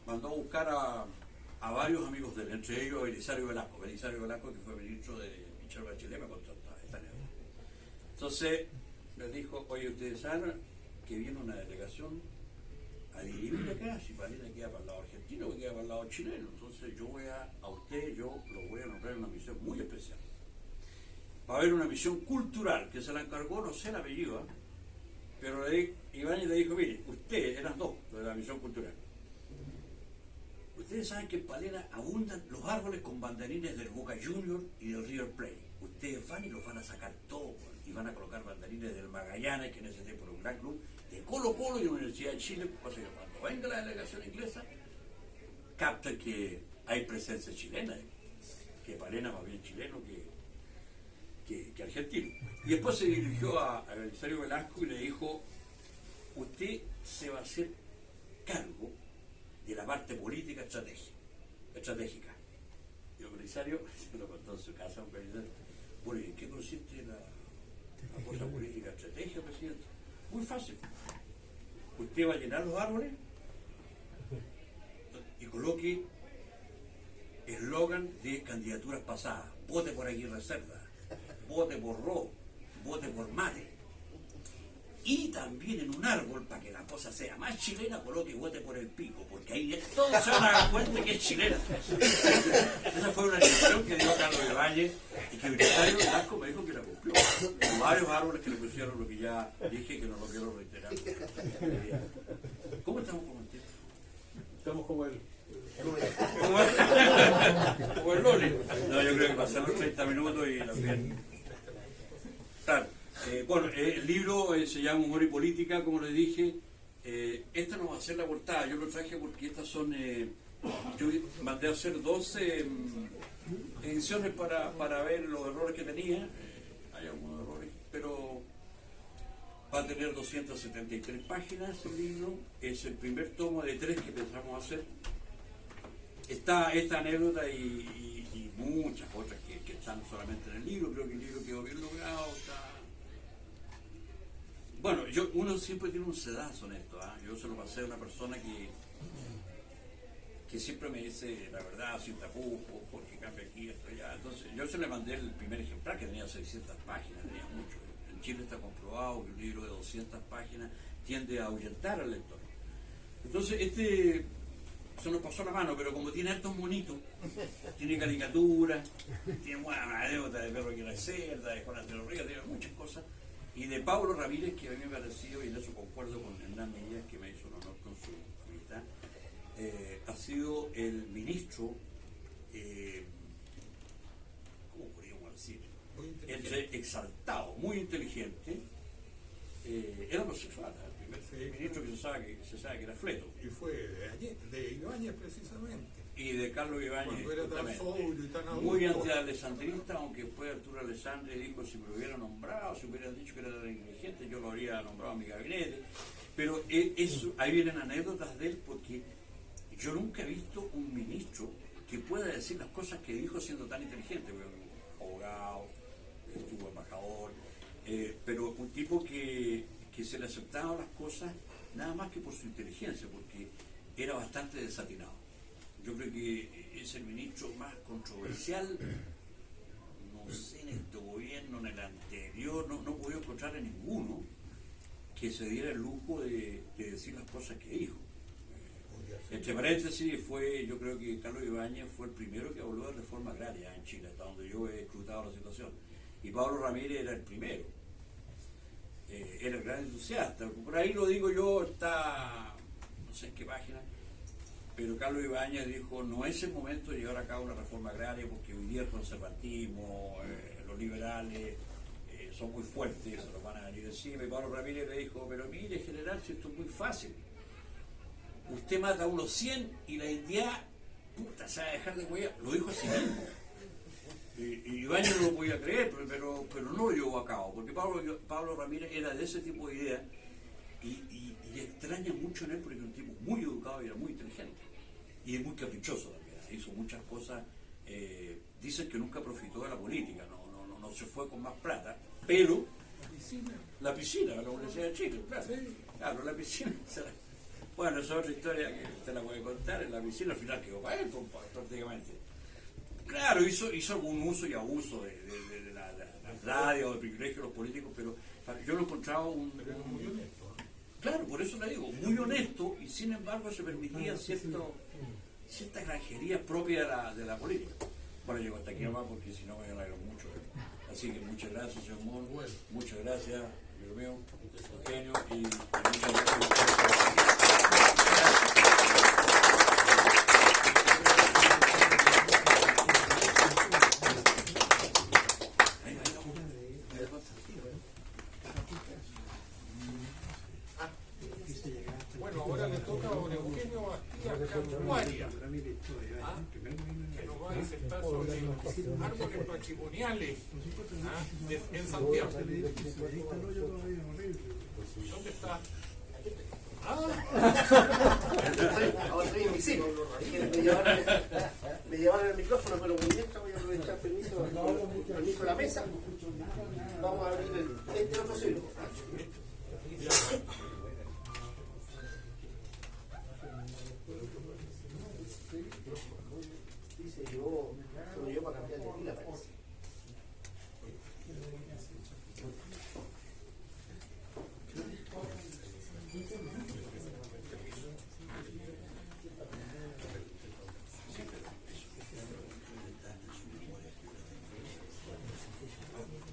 mandó a buscar a varios amigos de él, entre ellos Belisario Velasco, que fue ministro de Michelle Bachelet, me contó esta anécdota. Entonces les dijo, oye, ustedes saben que viene una delegación a dirimir acá, si Palena queda para el lado argentino o queda para el lado chileno. Entonces yo lo voy a nombrar en una misión muy especial. Va a haber una misión cultural, que se la encargó, no sé el apellido, pero Ibáñez le dijo, mire, ustedes, eran dos de la misión cultural. Ustedes saben que en Palena abundan los árboles con banderines del Boca Juniors y del River Plate. Ustedes van y los van a sacar todos y van a colocar banderines del Magallanes, que en ese tiempo era un gran club, de Colo Colo y de la Universidad de Chile, cosa que cuando venga la delegación inglesa, capta que hay presencia chilena, que Palena más bien chileno que argentino. Y después se dirigió a Belisario Velasco y le dijo, usted se va a hacer cargo de la parte política estratégica. Y el Belisario se lo contó en su casa, un Belisario. Bueno, ¿y en qué consiste la cosa política estratégica, presidente? Muy fácil. Usted va a llenar los árboles y coloque eslogan de candidaturas pasadas. Vote por Aguirre Cerda, vote por Ro, vote por Mate. Y también en un árbol, para que la cosa sea más chilena, coloque vote por el Pico, porque ahí todos se van a dar cuenta que es chilena. Esa fue una elección que dio Carlos Ibáñez y que Belisario Velasco me dijo que la cumplió. Con varios árboles que le pusieron, lo que ya dije, que no lo quiero reiterar. ¿Cómo estamos con el tiempo? Estamos como el... Como el Loli. No, yo creo que pasaron 30 minutos y también... Claro. Bueno, el libro se llama Humor y Política, como les dije. Esta no va a ser la portada, yo lo traje porque estas son... yo mandé a hacer 12 ediciones para ver los errores que tenía. Hay algunos errores, pero va a tener 273 páginas el libro. Es el primer tomo de 3 que pensamos hacer. Está esta anécdota y muchas otras que están solamente en el libro. Creo que el libro quedó bien logrado. Bueno, uno siempre tiene un sedazo en esto. Yo se lo pasé a una persona que siempre me dice la verdad, sin tapujos, porque cambia aquí, esto allá. Entonces yo se le mandé el primer ejemplar, que tenía 600 páginas, tenía mucho. En Chile está comprobado que un libro de 200 páginas tiende a ahuyentar al lector. Entonces se nos pasó la mano, pero como tiene hartos monitos, tiene caricaturas, tiene una anécdota de Perro que la Cerda, de Juan Antonio Ríos, tiene muchas cosas. Y de Pablo Ramírez, que a mí me ha parecido, y en eso concuerdo con Hernán Millas, que me hizo un honor con su amistad, ha sido el ministro, ¿cómo podríamos decir? Entre exaltado, muy inteligente, era homosexual, el primer ministro que se sabe que era fleto. Y fue de Ibáñez precisamente. Y de Carlos Ibáñez, Cuando era tan justamente. sobrio y tan Muy adulto. anti-alessandrista, aunque después Arturo Alessandri dijo si me lo hubiera nombrado, si hubieran dicho que era tan inteligente, yo lo habría nombrado en mi gabinete. Pero eso, ahí vienen anécdotas de él, porque yo nunca he visto un ministro que pueda decir las cosas que dijo siendo tan inteligente. Bueno, abogado, estuvo embajador, pero un tipo que se le aceptaban las cosas nada más que por su inteligencia, porque era bastante desatinado. Yo creo que es el ministro más controversial, no sé, en este gobierno, en el anterior, no he podido encontrar en ninguno que se diera el lujo de decir las cosas que dijo. Entre paréntesis, yo creo que Carlos Ibáñez fue el primero que habló de reforma agraria en Chile, hasta donde yo he escrutado la situación. Y Pablo Ramírez era el primero. Era el gran entusiasta. Por ahí lo digo yo, está, no sé en qué página, pero Carlos Ibáñez dijo, no es el momento de llevar a cabo una reforma agraria porque hoy día el conservatismo, los liberales son muy fuertes, se los van a venir encima. Y Pablo Ramírez le dijo, pero mire, general, si esto es muy fácil. Usted mata a unos 100 y la India, puta, se va a dejar de huella. Lo dijo así mismo. Y Ibáñez no lo podía creer, pero no lo llevó a cabo, porque Pablo Ramírez era de ese tipo de ideas y extraña mucho en él porque era un tipo muy educado y era muy inteligente. Y es muy caprichoso también, hizo muchas cosas, dicen que nunca profitó de la política, no se fue con más plata, pero la piscina, la Universidad de Chile, claro, la piscina, bueno, esa es otra historia que usted la puede contar, en la piscina al final quedó para él, prácticamente. Claro, hizo algún uso y abuso de la radio, del privilegio de los políticos, pero yo lo encontraba muy honesto. Claro, por eso le digo, muy honesto, y sin embargo se permitía cierta granjería propia de la política. Bueno, llego hasta aquí nomás porque si no me alargo mucho. Así que muchas gracias, señor Mon, muchas gracias, amigo mío, Eugenio, y muchas gracias. Bueno, ahora le toca a don Eugenio Bastías Cantuaria, que nos va a disertar sobre árboles patrimoniales en Santiago. ¿Dónde está? Ahora soy invisible. Me llevaron el micrófono, pero mientras voy a aprovechar permiso de la mesa. Vamos a abrir este otro círculo. Dice yo, solo yo para cambiar de pila, parece.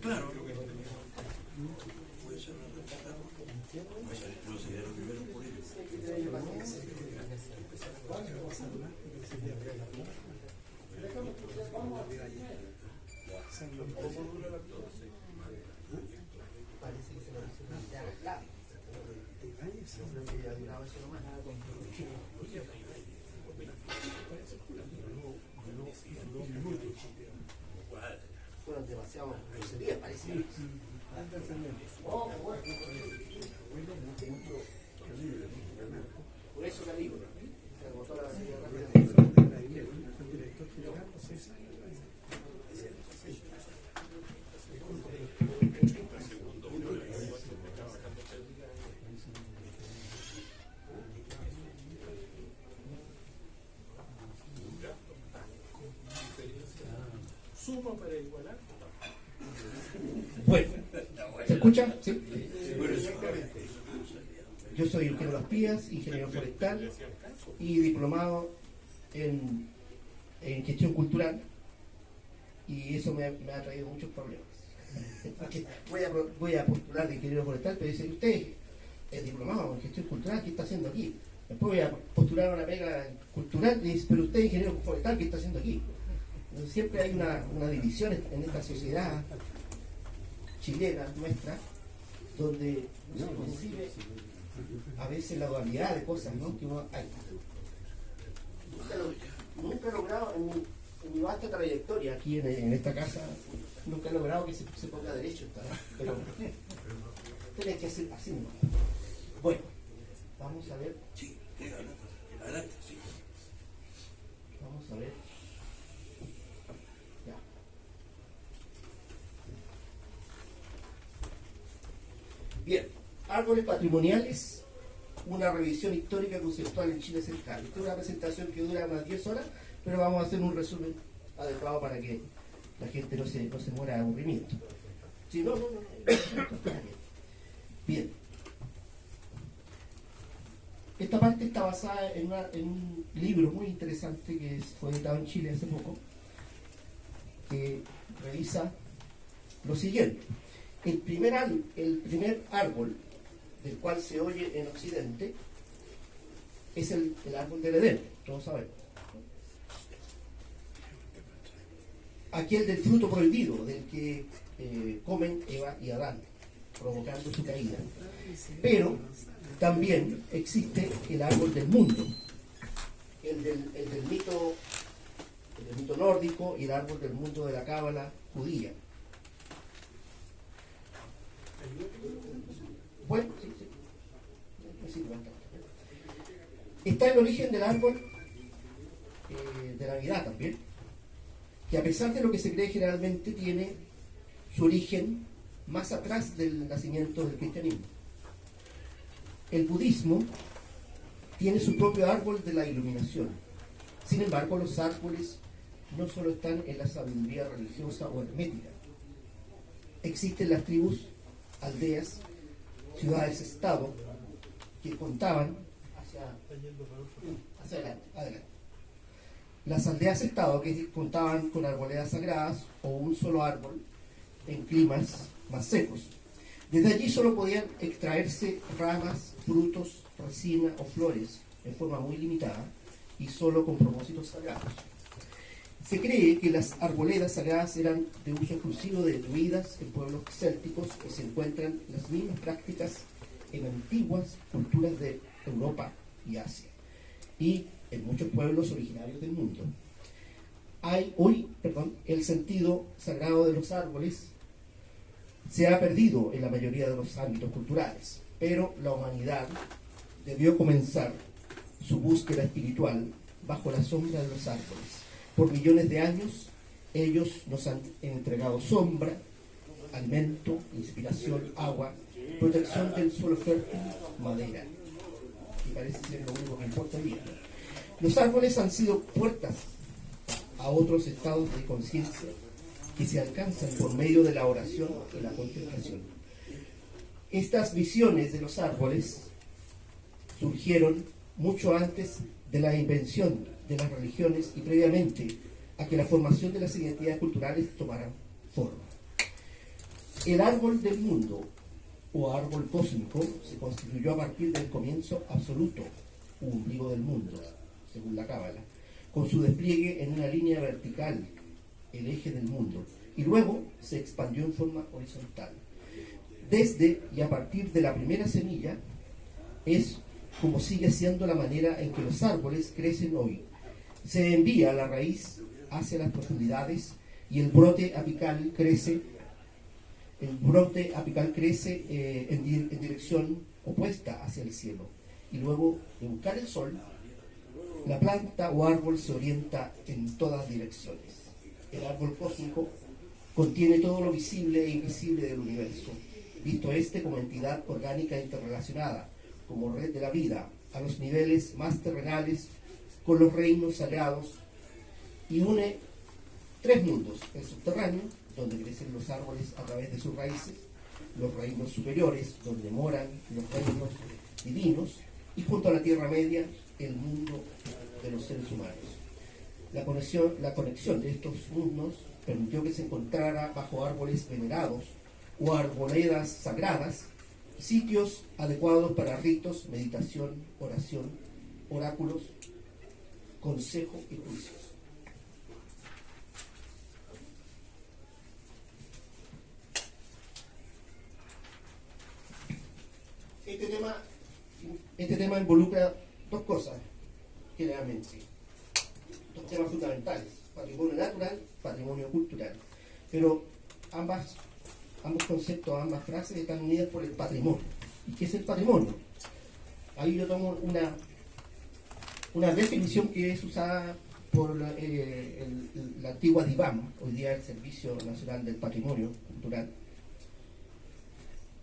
Claro. Parece que se lo hizo ya la clave. No que ya duraba eso nomás. Fueron demasiado groserías, parece. Por eso Calígula se agotó la batería rápidamente. Suma para igualar. Bueno, ¿se escucha? Sí. Yo soy Eugenio Bastías, ingeniero forestal y diplomado en gestión cultural, y eso me ha traído muchos problemas. Voy a postular de ingeniero forestal, pero dice, usted es diplomado en gestión cultural, ¿qué está haciendo aquí? Después voy a postular una pega cultural y dice, pero usted es ingeniero forestal, ¿qué está haciendo aquí? Entonces, siempre hay una división en esta sociedad chilena nuestra, donde se concibe a veces la dualidad de cosas, ¿no? Que uno hay. nunca he logrado, en mi vasta trayectoria aquí en esta casa, nunca he logrado que se ponga derecho esta vez, pero tiene que ser así mismo. Bueno, vamos a ver. Sí, adelante, sí. Vamos a ver. Ya. Bien, árboles patrimoniales, una revisión histórica conceptual en Chile Central. Esta es una presentación que dura unas 10 horas, pero vamos a hacer un resumen adecuado para que la gente no se muera de aburrimiento. Sí, no. Bien. Esta parte está basada en un libro muy interesante que fue editado en Chile hace poco, que revisa lo siguiente. El primer árbol del cual se oye en Occidente es el árbol del Edén, todos sabemos. Aquel del fruto prohibido, del que comen Eva y Adán, provocando su caída. Pero también existe el árbol del mundo, el del mito nórdico y el árbol del mundo de la cábala judía. Bueno, sí, está el origen del árbol de Navidad también, que a pesar de lo que se cree generalmente tiene su origen más atrás del nacimiento del cristianismo. El budismo tiene su propio árbol de la iluminación. Sin embargo, los árboles no solo están en la sabiduría religiosa o hermética. Existen las tribus, aldeas, ciudades-estado que contaban hacia adelante. Las aldeas-estado que contaban con arboledas sagradas o un solo árbol en climas más secos. Desde allí solo podían extraerse ramas, frutos, resina o flores en forma muy limitada y solo con propósitos sagrados. Se cree que las arboledas sagradas eran de uso exclusivo de druidas en pueblos célticos y se encuentran las mismas prácticas en antiguas culturas de Europa y Asia y en muchos pueblos originarios del mundo. El sentido sagrado de los árboles se ha perdido en la mayoría de los ámbitos culturales, pero la humanidad debió comenzar su búsqueda espiritual bajo la sombra de los árboles. Por millones de años, ellos nos han entregado sombra, alimento, inspiración, agua, protección del suelo fértil, madera. Y parece ser lo único que importa hoy día. Los árboles han sido puertas a otros estados de conciencia que se alcanzan por medio de la oración y la contemplación. Estas visiones de los árboles surgieron mucho antes de la invención de las religiones y previamente a que la formación de las identidades culturales tomaran forma. El árbol del mundo o árbol cósmico se constituyó a partir del comienzo absoluto u ombligo del mundo, según la Cábala, con su despliegue en una línea vertical, el eje del mundo, y luego se expandió en forma horizontal. Desde y a partir de la primera semilla es como sigue siendo la manera en que los árboles crecen hoy. Se envía la raíz hacia las profundidades y el brote apical crece en dirección opuesta hacia el cielo. Y luego de buscar el sol, la planta o árbol se orienta en todas direcciones. El árbol cósmico contiene todo lo visible e invisible del universo, visto como entidad orgánica interrelacionada, como red de la vida, a los niveles más terrenales con los reinos sagrados, y une tres mundos: el subterráneo, donde crecen los árboles a través de sus raíces; los reinos superiores, donde moran los reinos divinos; y junto a la Tierra Media, el mundo de los seres humanos. La conexión de estos mundos permitió que se encontrara bajo árboles venerados o arboledas sagradas sitios adecuados para ritos, meditación, oración, oráculos, consejo y juicios. Este tema involucra dos cosas, generalmente. Dos temas fundamentales: patrimonio natural, patrimonio cultural. Pero ambos conceptos, ambas frases están unidas por el patrimonio. ¿Y qué es el patrimonio? Ahí yo tomo una definición que es usada por la antigua DIVAM, hoy día el Servicio Nacional del Patrimonio Cultural,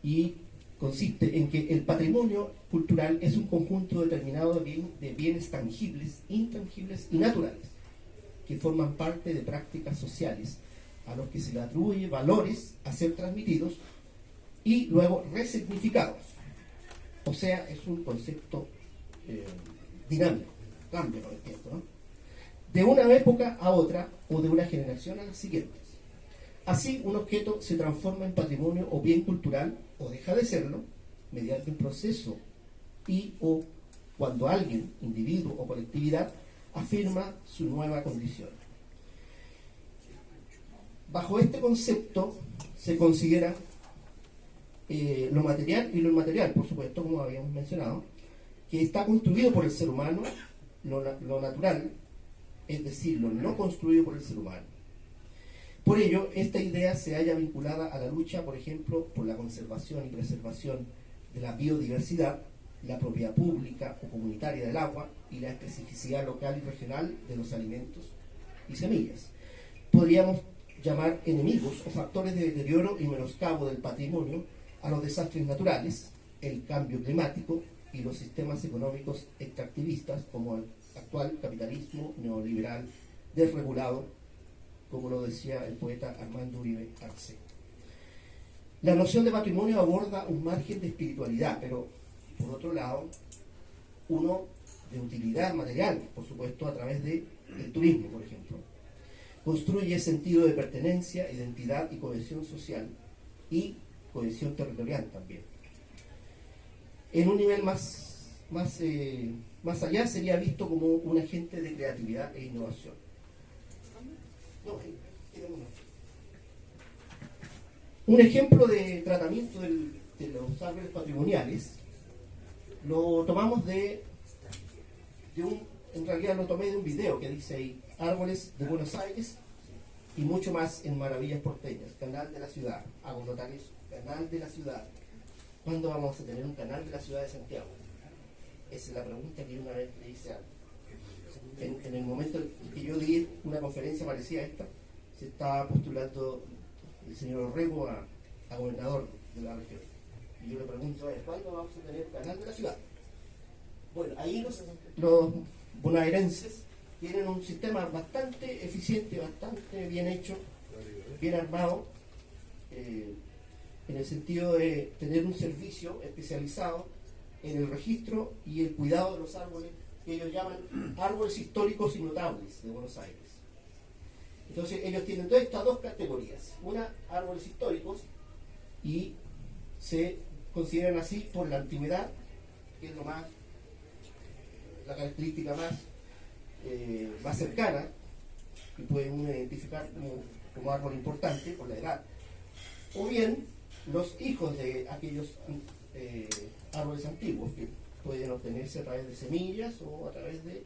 y consiste en que el patrimonio cultural es un conjunto determinado de bienes tangibles, intangibles y naturales, que forman parte de prácticas sociales, a los que se le atribuye valores a ser transmitidos y luego resignificados. O sea, es un concepto dinámico, cambia con el tiempo, ¿no? De una época a otra o de una generación a las siguientes. Así, un objeto se transforma en patrimonio o bien cultural o deja de serlo mediante un proceso y o cuando alguien, individuo o colectividad, afirma su nueva condición. Bajo este concepto se considera lo material y lo inmaterial, por supuesto, como habíamos mencionado, que está construido por el ser humano, lo natural, es decir, lo no construido por el ser humano. Por ello, esta idea se halla vinculada a la lucha, por ejemplo, por la conservación y preservación de la biodiversidad, la propiedad pública o comunitaria del agua y la especificidad local y regional de los alimentos y semillas. Podríamos llamar enemigos o factores de deterioro y menoscabo del patrimonio a los desastres naturales, el cambio climático y los sistemas económicos extractivistas como el actual capitalismo neoliberal desregulado, como lo decía el poeta Armando Uribe Arce. La noción de patrimonio aborda un margen de espiritualidad, pero por otro lado, uno de utilidad material, por supuesto, a través del turismo, por ejemplo. Construye sentido de pertenencia, identidad y cohesión social y cohesión territorial también. En un nivel más allá sería visto como un agente de creatividad e innovación. Un ejemplo de tratamiento de los árboles patrimoniales lo tomamos en realidad lo tomé de un video que dice ahí: árboles de Buenos Aires y mucho más en Maravillas Porteñas, canal de la ciudad. Hago notar eso, canal de la ciudad. ¿Cuándo vamos a tener un canal de la ciudad de Santiago? Esa es la pregunta que una vez le hice a en el momento en que yo di una conferencia parecida a esta, se estaba postulando el señor Orrego a gobernador de la región. Y yo le pregunto a él: ¿cuándo vamos a tener canal de la ciudad? Bueno, ahí los bonaerenses tienen un sistema bastante eficiente, bastante bien hecho, bien armado, en el sentido de tener un servicio especializado en el registro y el cuidado de los árboles, que ellos llaman árboles históricos y notables de Buenos Aires. Entonces ellos tienen todas estas dos categorías: una, árboles históricos, y se consideran así por la antigüedad, que es la característica más cercana, que pueden identificar como árbol importante por la edad, o bien los hijos de aquellos árboles antiguos, que pueden obtenerse a través de semillas o a través de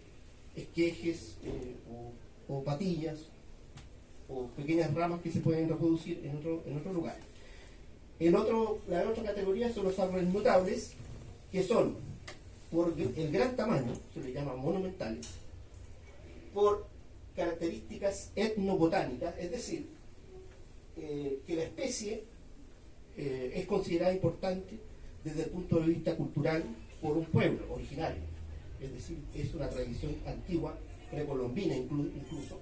esquejes o patillas o pequeñas ramas que se pueden reproducir en otro lugar. La otra categoría son los árboles notables, que son, por el gran tamaño, se les llama monumentales, por características etnobotánicas, es decir, que la especie es considerada importante desde el punto de vista cultural por un pueblo originario, es decir, es una tradición antigua, precolombina incluso,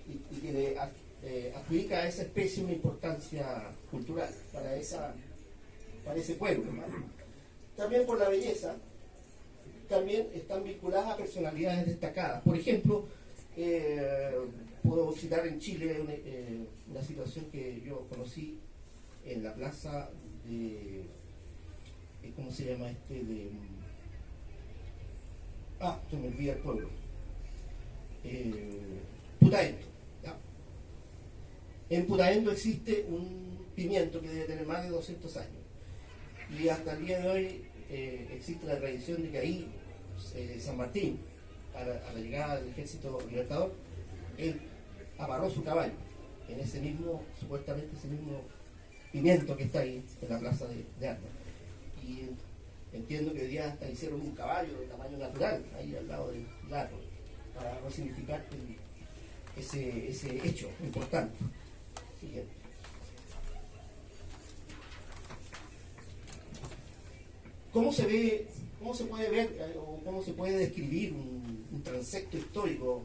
y que le adjudica a esa especie una importancia cultural para ese pueblo, ¿no? También por la belleza, también están vinculadas a personalidades destacadas. Por ejemplo, puedo citar en Chile una situación que yo conocí en la plaza de... ¿cómo se llama se me olvida el pueblo. Putaendo. ¿Ya? En Putaendo existe un pimiento que debe tener más de 200 años. Y hasta el día de hoy existe la tradición de que ahí San Martín a la llegada del ejército libertador, él amarró su caballo en ese mismo, supuestamente ese mismo pimiento que está ahí en la plaza de Armas. Y entiendo que hoy día hasta hicieron un caballo de tamaño natural ahí al lado del árbol para resignificar ese hecho importante. Siguiente. ¿Cómo se puede ver o cómo se puede describir un transecto histórico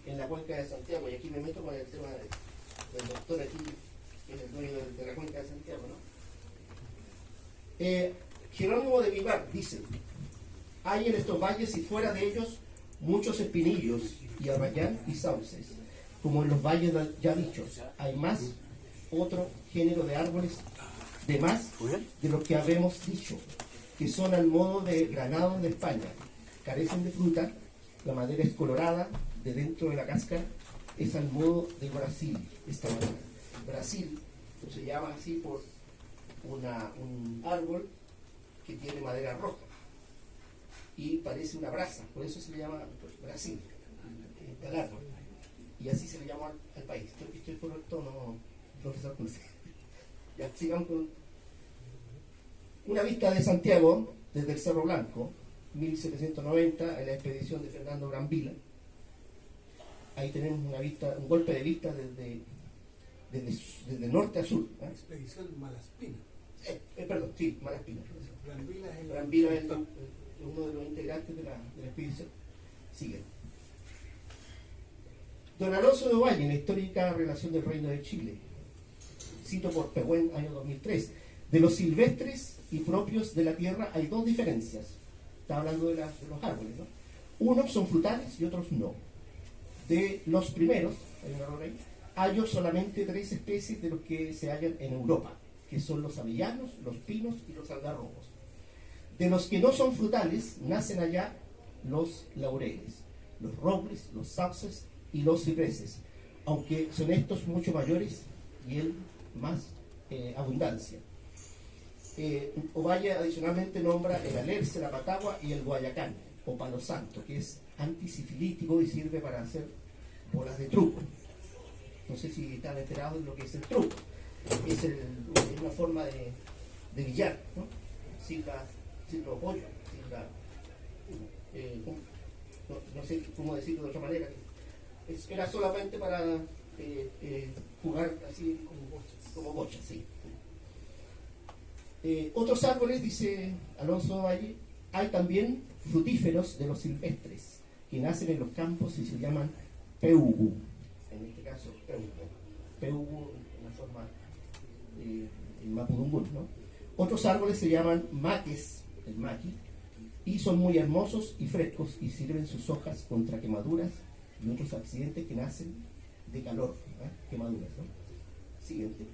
en la cuenca de Santiago? Y aquí me meto con el tema del doctor aquí, que es el dueño de la cuenca de Santiago, ¿no? Jerónimo de Vivar dice: hay en estos valles y fuera de ellos muchos espinillos y arrayán y sauces, como en los valles ya dichos. Hay más otro género de árboles de más de lo que habemos dicho, que son al modo de granados de España, carecen de fruta, la madera es colorada, de dentro de la cáscara es al modo de Brasil, esta madera. Brasil se llama así por un árbol que tiene madera roja y parece una brasa, por eso se le llama Brasil, el árbol, y así se le llama al país. ¿Estoy correcto o no, profesor? Ya sigamos con una vista de Santiago desde el Cerro Blanco, 1790, en la expedición de Fernando Brambila. Ahí tenemos una vista, un golpe de vista desde norte a sur. Expedición Malaspina. Perdón, sí, Malaspina. Brambila es uno de los integrantes de la expedición. Sigue. Don Alonso de Ovalle, en la histórica relación del Reino de Chile. Cito por Pehuen, año 2003. De los silvestres y propios de la tierra hay dos diferencias. Está hablando de los árboles, ¿no? Unos son frutales y otros no. De los primeros, hay un error ahí, hallo solamente 3 especies de los que se hallan en Europa, que son los avellanos, los pinos y los algarrobos. De los que no son frutales, nacen allá los laureles, los robles, los sauces y los cipreses, aunque son estos mucho mayores y en más abundancia. Ovalle adicionalmente nombra el alerce, la patagua y el guayacán o palo santo, que es antisifilítico y sirve para hacer bolas de truco. No sé si están enterados de lo que es el truco. Es una forma de billar, ¿no? Sin los hoyos, no sé cómo decirlo de otra manera. Era solamente para jugar así como bochas, sí. Otros árboles, dice Alonso Valle, hay también frutíferos de los silvestres que nacen en los campos y se llaman peugu. En este caso, peugu en la forma en mapudungún, ¿no? Otros árboles se llaman maques, el maqui, y son muy hermosos y frescos y sirven sus hojas contra quemaduras y otros accidentes que nacen de calor, quemaduras, ¿no? Siguiente.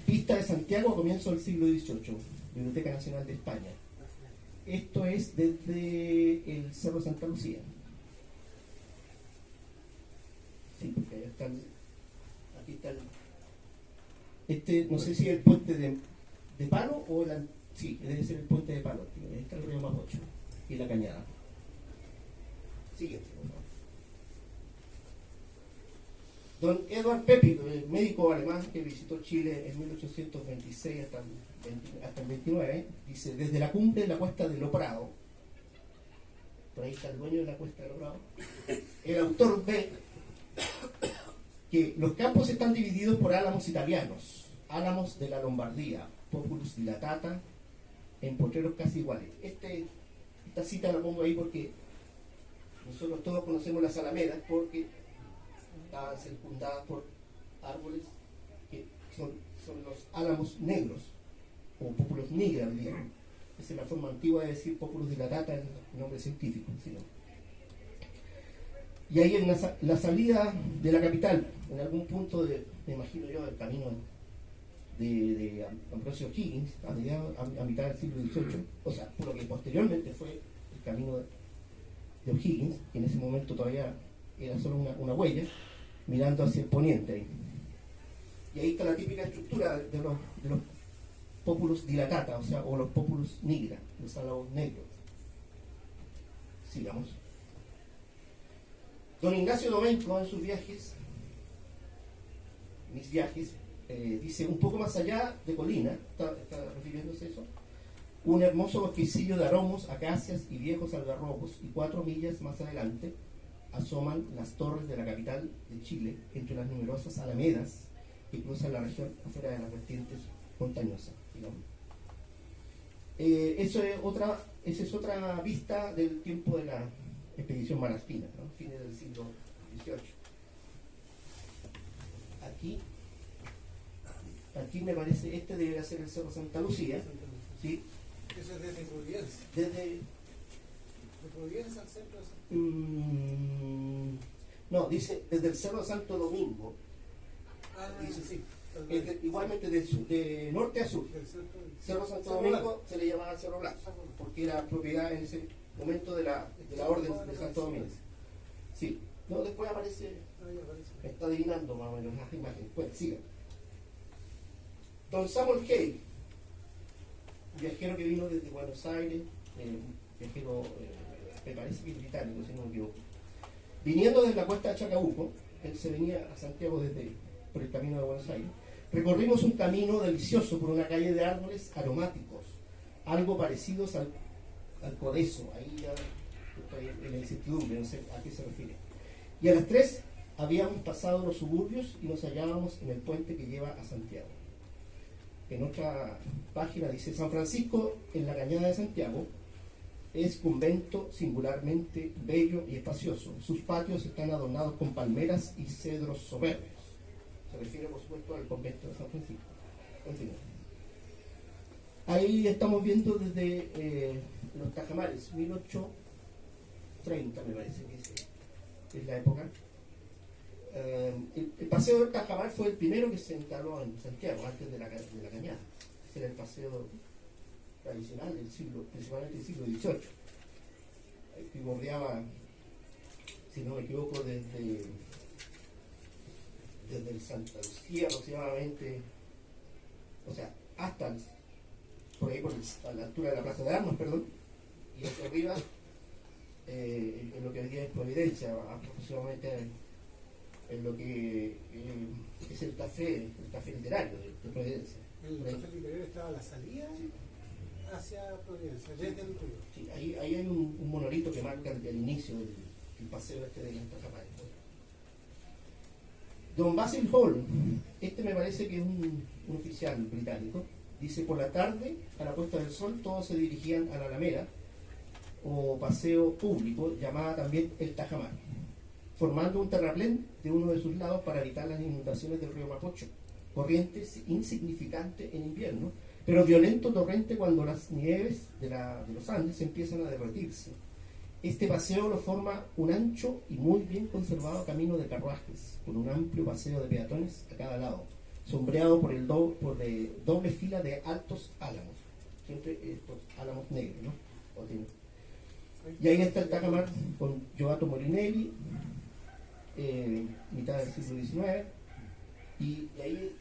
Vista de Santiago a comienzo del siglo XVIII, Biblioteca Nacional de España. Esto es desde el Cerro de Santa Lucía. Sí, porque allá están, aquí está no sé si es el puente de Palo o sí, debe ser el puente de Palo. Ahí está el río Mapocho y la cañada. Siguiente, por favor. Don Edward Pepi, médico alemán que visitó Chile en 1826 hasta el 29, dice: desde la cumbre de la cuesta de Loprado, por ahí está el dueño de la cuesta de Loprado, el autor ve que los campos están divididos por álamos italianos, álamos de la Lombardía, Populus dilatata, en potreros casi iguales. Esta cita la pongo ahí porque nosotros todos conocemos las alamedas, porque estaban circundadas por árboles que son los álamos negros, o Populus nigra, digamos. Esa es la forma antigua de decir Populus dilatata, el nombre científico, ¿sí, no? Y ahí en la salida de la capital, en algún punto me imagino yo, del camino de Ambrosio Higgins, a mitad del siglo XVIII, o sea, por lo que posteriormente fue el camino de O'Higgins, que en ese momento todavía era solo una huella, mirando hacia el poniente ahí. Y ahí está la típica estructura de los Populus dilatata, o sea, o los Populus nigra, los álamos negros. Sigamos. Don Ignacio Domenco, en sus viajes, mis viajes, dice, un poco más allá de Colina, está refiriéndose a eso, un hermoso bosquecillo de aromos, acacias y viejos algarrobos, y 4 millas más adelante asoman las torres de la capital de Chile, entre las numerosas alamedas que cruzan la región afuera de las vertientes montañosas, digamos. Esa es otra vista del tiempo de la expedición Malaspina, ¿no? Fines del siglo XVIII. Aquí me parece, este debería ser el Cerro Santa Lucía, ¿sí? Eso es desde Providencia. Desde... ¿De Providencia al centro de San... no, dice desde el Cerro Santo Domingo. Dice sí. Igualmente de norte a sur. Cerro Santo Domingo se le llamaba Cerro Blanco, porque era propiedad en ese momento de la Orden de Santo Domingo. Sí. No, después aparece, me está adivinando más o menos las imágenes. Pues siga. Don Samuel Hay, viajero que vino desde Buenos Aires, viajero, me parece que británico, si no me equivoco. Viniendo desde la cuesta de Chacabuco, él se venía a Santiago por el camino de Buenos Aires. Recorrimos un camino delicioso por una calle de árboles aromáticos, algo parecidos al codezo. Ahí ya estoy en la incertidumbre, no sé a qué se refiere. Y a las 3 habíamos pasado los suburbios y nos hallábamos en el puente que lleva a Santiago. En otra página dice, San Francisco en la Cañada de Santiago es convento singularmente bello y espacioso. Sus patios están adornados con palmeras y cedros soberbios. Se refiere, por supuesto, al convento de San Francisco. Continúa. Ahí estamos viendo desde los Tajamares, 1830 me parece que es la época. El paseo del Tajamar fue el primero que se instaló en Santiago, antes de la Cañada. Ese era el paseo tradicional del siglo, principalmente del siglo XVIII, que bordeaba, si no me equivoco, desde el Santa Lucía aproximadamente, o sea, hasta por ahí a la altura de la Plaza de Armas, perdón, y hacia arriba, en lo que hoy día es Providencia, aproximadamente en lo que es el café literario de Providencia. El café literario estaba a la salida, sí, hacia Providencia, desde el interior. Sí, ahí hay un monolito que marca el inicio del paseo este de las Tajamares. Don Basil Hall, este me parece que es un oficial británico, dice, por la tarde, a la puesta del sol, todos se dirigían a la Alameda, o paseo público, llamada también el Tajamar, formando un terraplén de uno de sus lados para evitar las inundaciones del río Mapocho, corriente insignificante en invierno, pero violento torrente cuando las nieves de los Andes empiezan a derretirse. Este paseo lo forma un ancho y muy bien conservado camino de carruajes, con un amplio paseo de peatones a cada lado, sombreado por doble fila de altos álamos, siempre estos álamos negros, ¿no? Y ahí está el Tajamar con Giovato Molinelli, mitad del siglo XIX, y ahí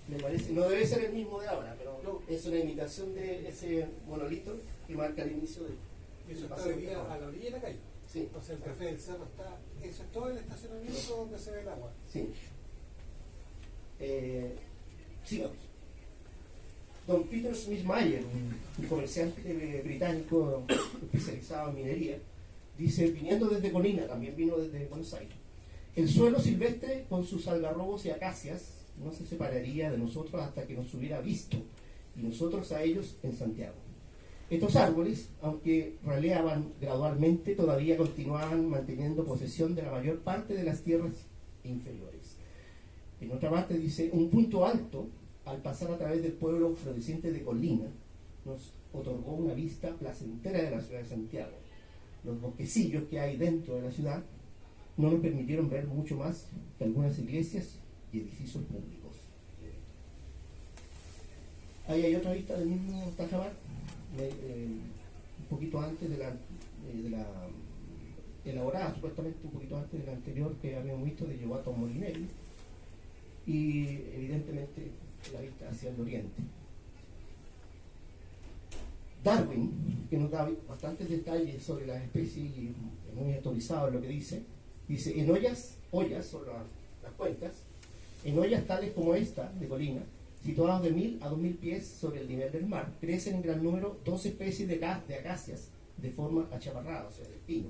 me parece, no debe ser el mismo de ahora, pero no, es una imitación de ese monolito que marca el inicio de... Eso está hoy día a la orilla de la calle. Sí. O sea, el café del cerro está... Eso es todo el estacionamiento donde se ve el agua. Sí. Sigamos. Don Peter Smith Mayer, un comerciante británico especializado en minería, dice, viniendo desde Colina, también vino desde Buenos Aires, el suelo silvestre con sus algarrobos y acacias no se separaría de nosotros hasta que nos hubiera visto, y nosotros a ellos en Santiago. Estos árboles, aunque raleaban gradualmente, todavía continuaban manteniendo posesión de la mayor parte de las tierras inferiores. En otra parte dice, un punto alto, al pasar a través del pueblo floreciente de Colina, nos otorgó una vista placentera de la ciudad de Santiago. Los bosquecillos que hay dentro de la ciudad no nos permitieron ver mucho más que algunas iglesias y edificios públicos. Ahí hay otra vista del mismo Tajamar, un poquito antes de la elaborada, supuestamente un poquito antes de la anterior que habíamos visto de Giovato Molinelli, y evidentemente la vista hacia el oriente. Darwin, que nos da bastantes detalles sobre las especies y muy autorizado en lo que dice, en ollas son las cuencas, en ollas tales como esta de Colina, situadas de 1000 a 2000 pies sobre el nivel del mar, crecen en gran número 12 especies de acacias de forma achaparrada, o sea, de pino,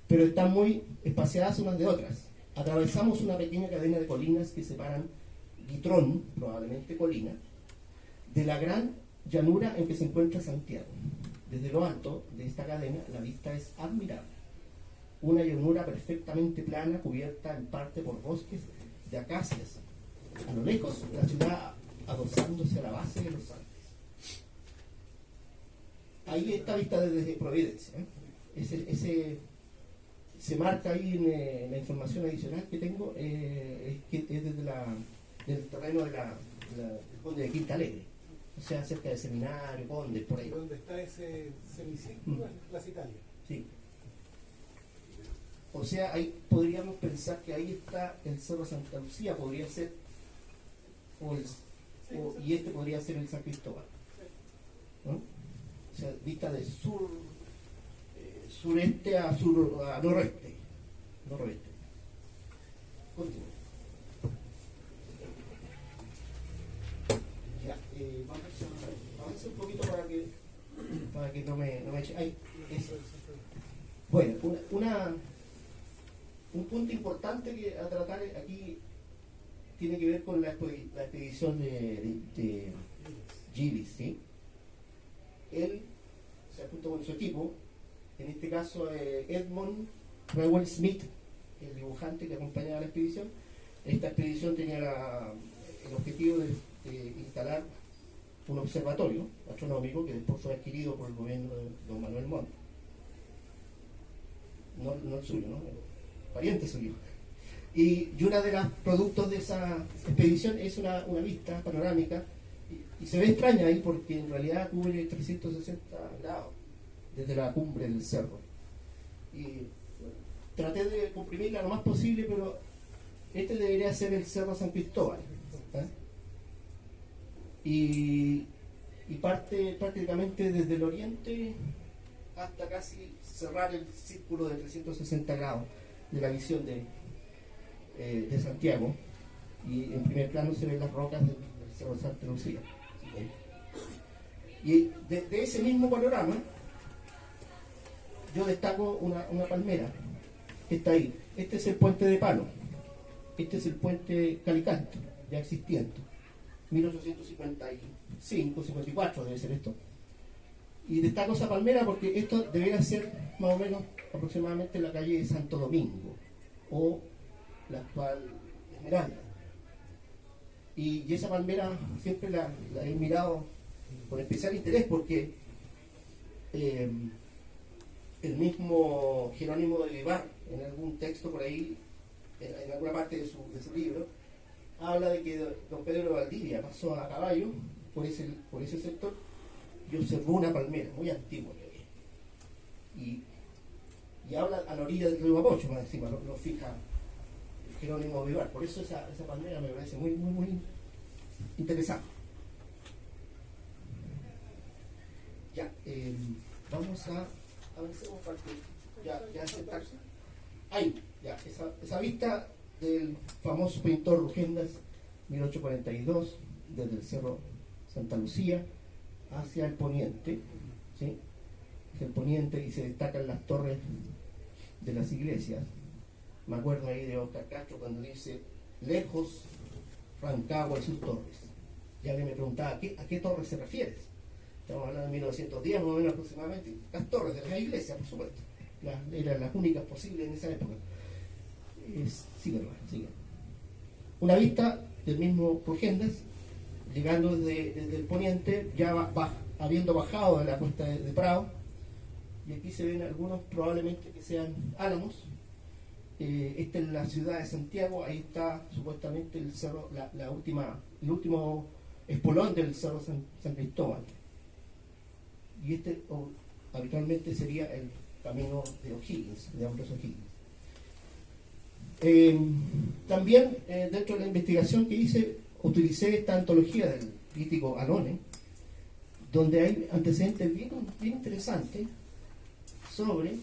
pero están muy espaciadas unas de otras. Atravesamos una pequeña cadena de colinas que separan Guitrón, probablemente Colina, de la gran llanura en que se encuentra Santiago. Desde lo alto de esta cadena la vista es admirable. Una llanura perfectamente plana, cubierta en parte por bosques de acacias. A lo lejos, la ciudad adosándose a la base de los Andes. Ahí está vista desde Providencia. Ese se marca ahí en la información adicional que tengo, es desde del terreno del Conde de Quinta Alegre. O sea, cerca del Seminario, Conde, por ahí. Donde está ese semicírculo en Plaza Italia. Sí. O sea, ahí podríamos pensar que ahí está el Cerro Santa Lucía, podría ser, y este podría ser el San Cristóbal, ¿no? O sea, vista de sureste a noroeste. Continúo. Ya, vamos a hacer un poquito para que no me eche. Ahí, eso. Bueno, un punto importante a tratar aquí tiene que ver con la expedición de Gillis, ¿sí? Él, o sea, junto con su equipo, en este caso Edmund Rowell Smith, el dibujante que acompañaba la expedición. Esta expedición tenía el objetivo de instalar un observatorio astronómico que después fue adquirido por el gobierno de don Manuel Montt. No el suyo, ¿no? Pariente suyo. Y uno de los productos de esa expedición es una vista panorámica, y se ve extraña ahí porque en realidad cubre 360 grados desde la cumbre del cerro. Y bueno, traté de comprimirla lo más posible, pero este debería ser el Cerro San Cristóbal, y parte prácticamente desde el oriente hasta casi cerrar el círculo de 360 grados de la visión de Santiago, y en primer plano se ven las rocas del Cerro Santa Lucía. Y de ese mismo panorama yo destaco una palmera que está ahí. Este es el puente de Palo, este es el puente Calicanto, ya existiendo, 1855, 54 debe ser esto. Y destaco esa palmera porque esto debería ser más o menos aproximadamente la calle de Santo Domingo, o la actual Esmeralda. Y esa palmera siempre la he mirado con especial interés porque el mismo Jerónimo de Vivar, en algún texto por ahí, en alguna parte de su libro, habla de que don Pedro de Valdivia pasó a caballo por ese sector y observó una palmera muy antigua que había. Y habla a la orilla del río Mapocho, más encima, lo fija Jerónimo de Vivar. Por eso esa palmera me parece muy, muy, muy interesante. Ya, vamos a avancemos para que ya se está ahí, ya, esa vista del famoso pintor Rugendas, 1842, desde el Cerro Santa Lucía hacia el poniente, ¿sí? Hacia el poniente, y se destacan las torres de las iglesias. Me acuerdo ahí de Oscar Castro cuando dice lejos Rancagua y sus torres. Ya que me preguntaba ¿a qué torre se refiere? Estamos hablando de 1910 más o menos aproximadamente. Las torres de las iglesias, por supuesto, eran las únicas posibles en esa época. Sigue. Una vista del mismo Rugendas, llegando desde el poniente, ya habiendo bajado de la cuesta de Prado, y aquí se ven algunos probablemente que sean álamos. Esta es la ciudad de Santiago, ahí está supuestamente el cerro, el último espolón del Cerro San Cristóbal, y este habitualmente sería el camino de O'Higgins, de Ambrose O'Higgins. También dentro de la investigación que hice utilicé esta antología del crítico Anone, donde hay antecedentes bien interesantes sobre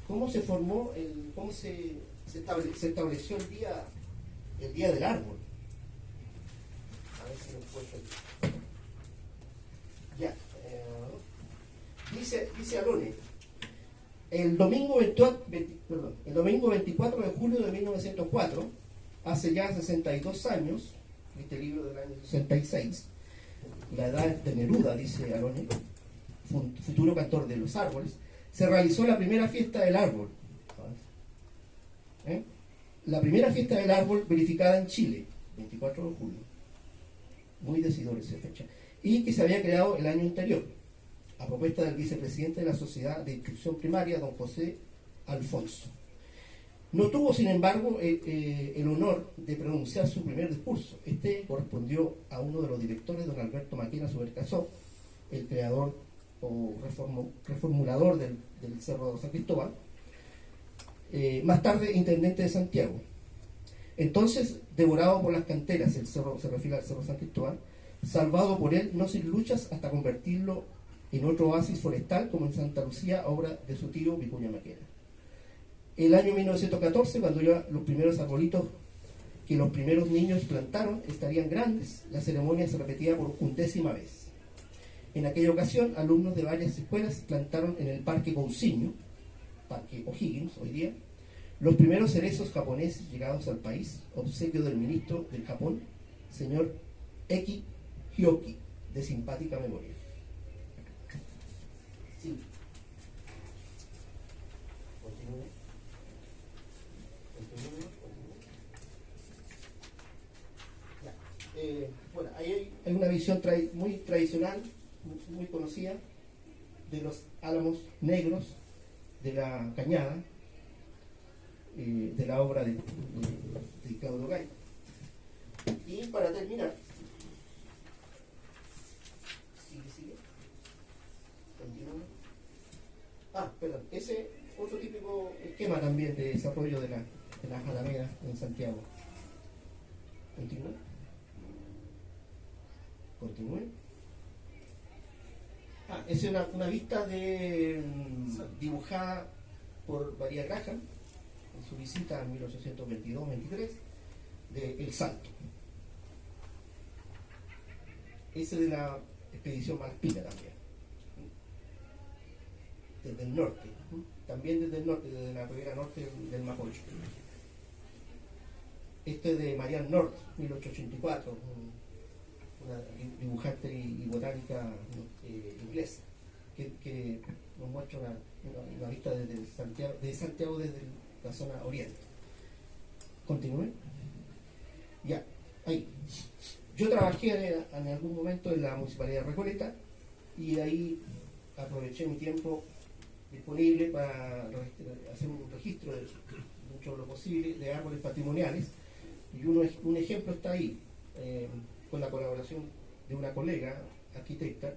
cómo se formó, cómo se estableció el día del árbol. A ver si lo encuentro aquí. Ya. Dice Alone, el domingo 24 de julio de 1904, hace ya 62 años, este libro del año 66, la edad de Neruda, dice Alone, futuro cantor de los árboles, se realizó la primera fiesta del árbol. La primera fiesta del árbol verificada en Chile, 24 de julio, muy decidor esa fecha, y que se había creado el año anterior, a propuesta del vicepresidente de la Sociedad de Instrucción Primaria, don José Alfonso. No tuvo, sin embargo, el honor de pronunciar su primer discurso. Este correspondió a uno de los directores, don Alberto Maquena Subercasó, el creador o reformulador del Cerro de San Cristóbal, más tarde intendente de Santiago. Entonces, devorado por las canteras, el cerro se refiere al Cerro San Cristóbal, salvado por él, no sin luchas, hasta convertirlo en otro oasis forestal como en Santa Lucía, obra de su tío Vicuña Maquena. El año 1914, cuando ya los primeros arbolitos que los primeros niños plantaron estarían grandes, la ceremonia se repetía por 11ª vez. En aquella ocasión, alumnos de varias escuelas plantaron en el Parque Cousiño, Parque O'Higgins hoy día, los primeros cerezos japoneses llegados al país, obsequio del ministro del Japón, señor Eki Hyoki, de simpática memoria. Sí. Continúe. Ya. Bueno, ahí hay una visión muy tradicional, muy conocida, de los álamos negros de la Cañada, de la obra de Claudio Gay. Y para terminar, sigue. Continúa. Perdón, ese otro típico esquema también de desarrollo de las alamedas en Santiago. Continúe. Esa es una vista dibujada por María Graham en su visita en 1822-23 de El Salto. Ese de la expedición Malaspina también. Desde el norte, también desde el norte, desde la ribera norte del Mapocho. Este de Marianne North, 1884, una dibujante y botánica inglesa, que nos muestra una vista desde Santiago desde la zona oriente. Continúe. Ya, ahí. Yo trabajé en algún momento en la Municipalidad de Recoleta y ahí aproveché mi tiempo disponible para hacer un registro de mucho de lo posible de árboles patrimoniales, y un ejemplo está ahí, con la colaboración de una colega arquitecta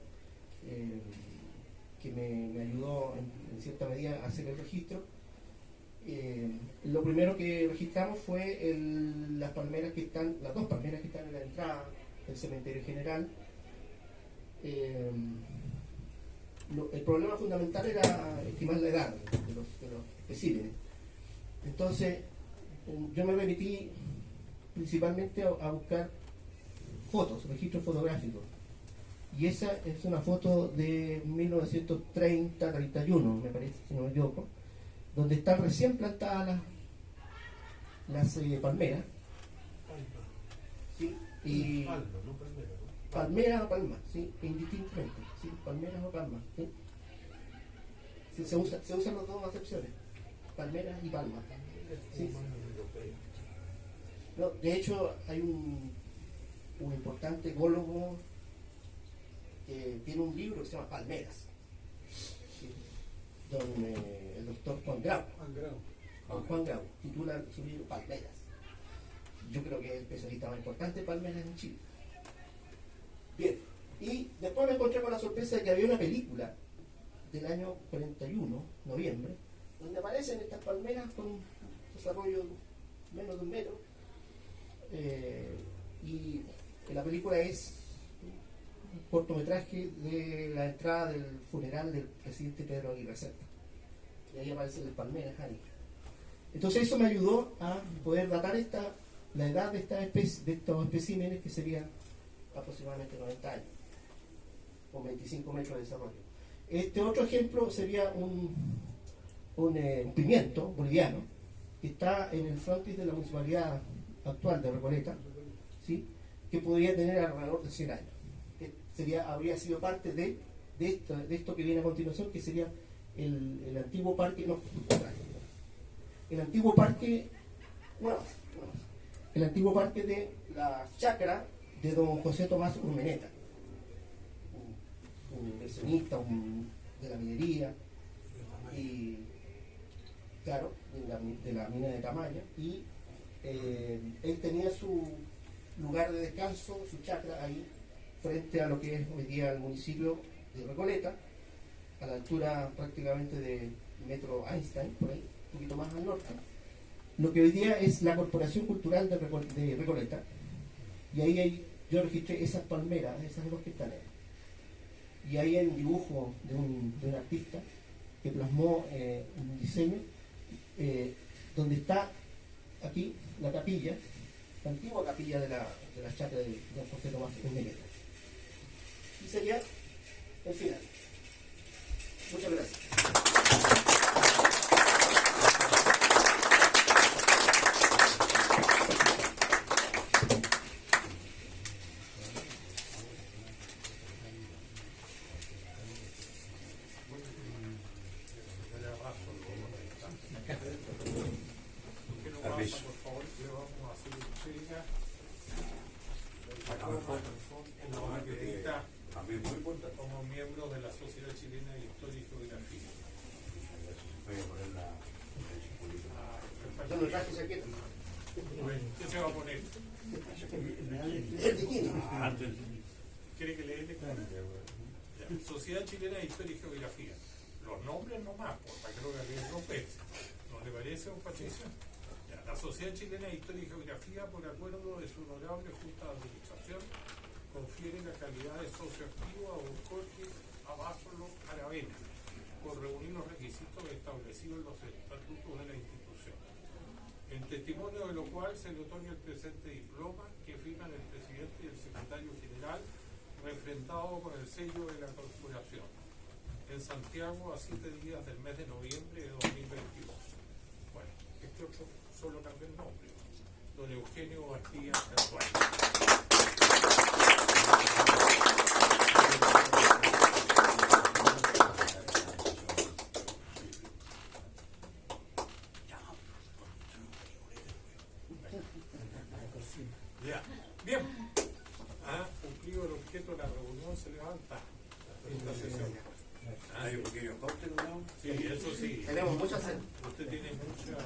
que me ayudó en cierta medida a hacer el registro. Lo primero que registramos fue las dos palmeras que están en la entrada del cementerio general. El problema fundamental era estimar la edad de los especímenes. Entonces, yo me remití principalmente a buscar fotos, registros fotográficos. Y esa es una foto de 1930-31, me parece, si no me equivoco, donde están recién plantadas las palmeras. ¿Sí? Y Palma, no palmera, ¿no? palmera o palma, ¿sí? Indistintamente, ¿sí? Palmeras o palmas, ¿sí? Sí, se usan las dos acepciones, palmeras y palmas. ¿Sí? No, de hecho, hay un importante ecólogo que tiene un libro que se llama Palmeras, ¿sí? Donde el doctor Juan Grau, titula su libro Palmeras. Yo creo que es el especialista más importante de palmeras en Chile. Bien, y después me encontré con la sorpresa de que había una película del año 41, noviembre, donde aparecen estas palmeras con un desarrollo menos de un metro, y la película es cortometraje de la entrada del funeral del presidente Pedro Aguirre Cerda. Y ahí aparecen las palmeras ahí. Entonces eso me ayudó a poder datar la edad de estos especímenes, que serían aproximadamente 90 años, con 25 metros de desarrollo. Este otro ejemplo sería un pimiento boliviano, que está en el frontis de la municipalidad actual de Recoleta, ¿sí? Que podría tener alrededor de 100 años. Habría sido parte de esto que viene a continuación, que sería el antiguo parque, el antiguo parque de la chacra de don José Tomás Urmeneta, un inversionista de la minería, y claro, de la mina de Tamaya, y él tenía su lugar de descanso, su chacra ahí, frente a lo que es hoy día el municipio de Recoleta, a la altura prácticamente de Metro Einstein, por ahí, un poquito más al norte, lo que hoy día es la Corporación Cultural de Recoleta, y ahí yo registré esas palmeras, esas dos que están ahí. Y ahí hay un dibujo de un artista que plasmó un diseño donde está aquí la capilla, la antigua capilla de la chacra de don José Tomás Urmeneta. Y sería el final. Muchas gracias. Por favor, le vamos a hacer entrega en la marquetita como miembro de la Sociedad Chilena de Historia y Geografía. ¿Qué se va a poner? ¿Quiere que le dé? Sociedad Chilena de Historia y Geografía. Los nombres nomás, para que lo vean bien rompes. ¿No le parece, don Patricio? La Sociedad Chilena de Historia y Geografía, por acuerdo de su honorable Junta de Administración, confiere la calidad de socio activo a don Jorge Abasolo Aravena, por reunir los requisitos establecidos en los estatutos de la institución. En testimonio de lo cual se le otorga el presente diploma que firman el presidente y el secretario general, refrendado con el sello de la corporación, en Santiago a 7 días del mes de noviembre de 2022. Bueno, este otro solo cambió el nombre, don Eugenio Bastía Herrera. Ya, bien. Cumplido el objeto de la reunión, se levanta esta sesión. Hay un pequeño corte, ¿no? Sí, eso sí. Tenemos muchas. Usted tiene mucha...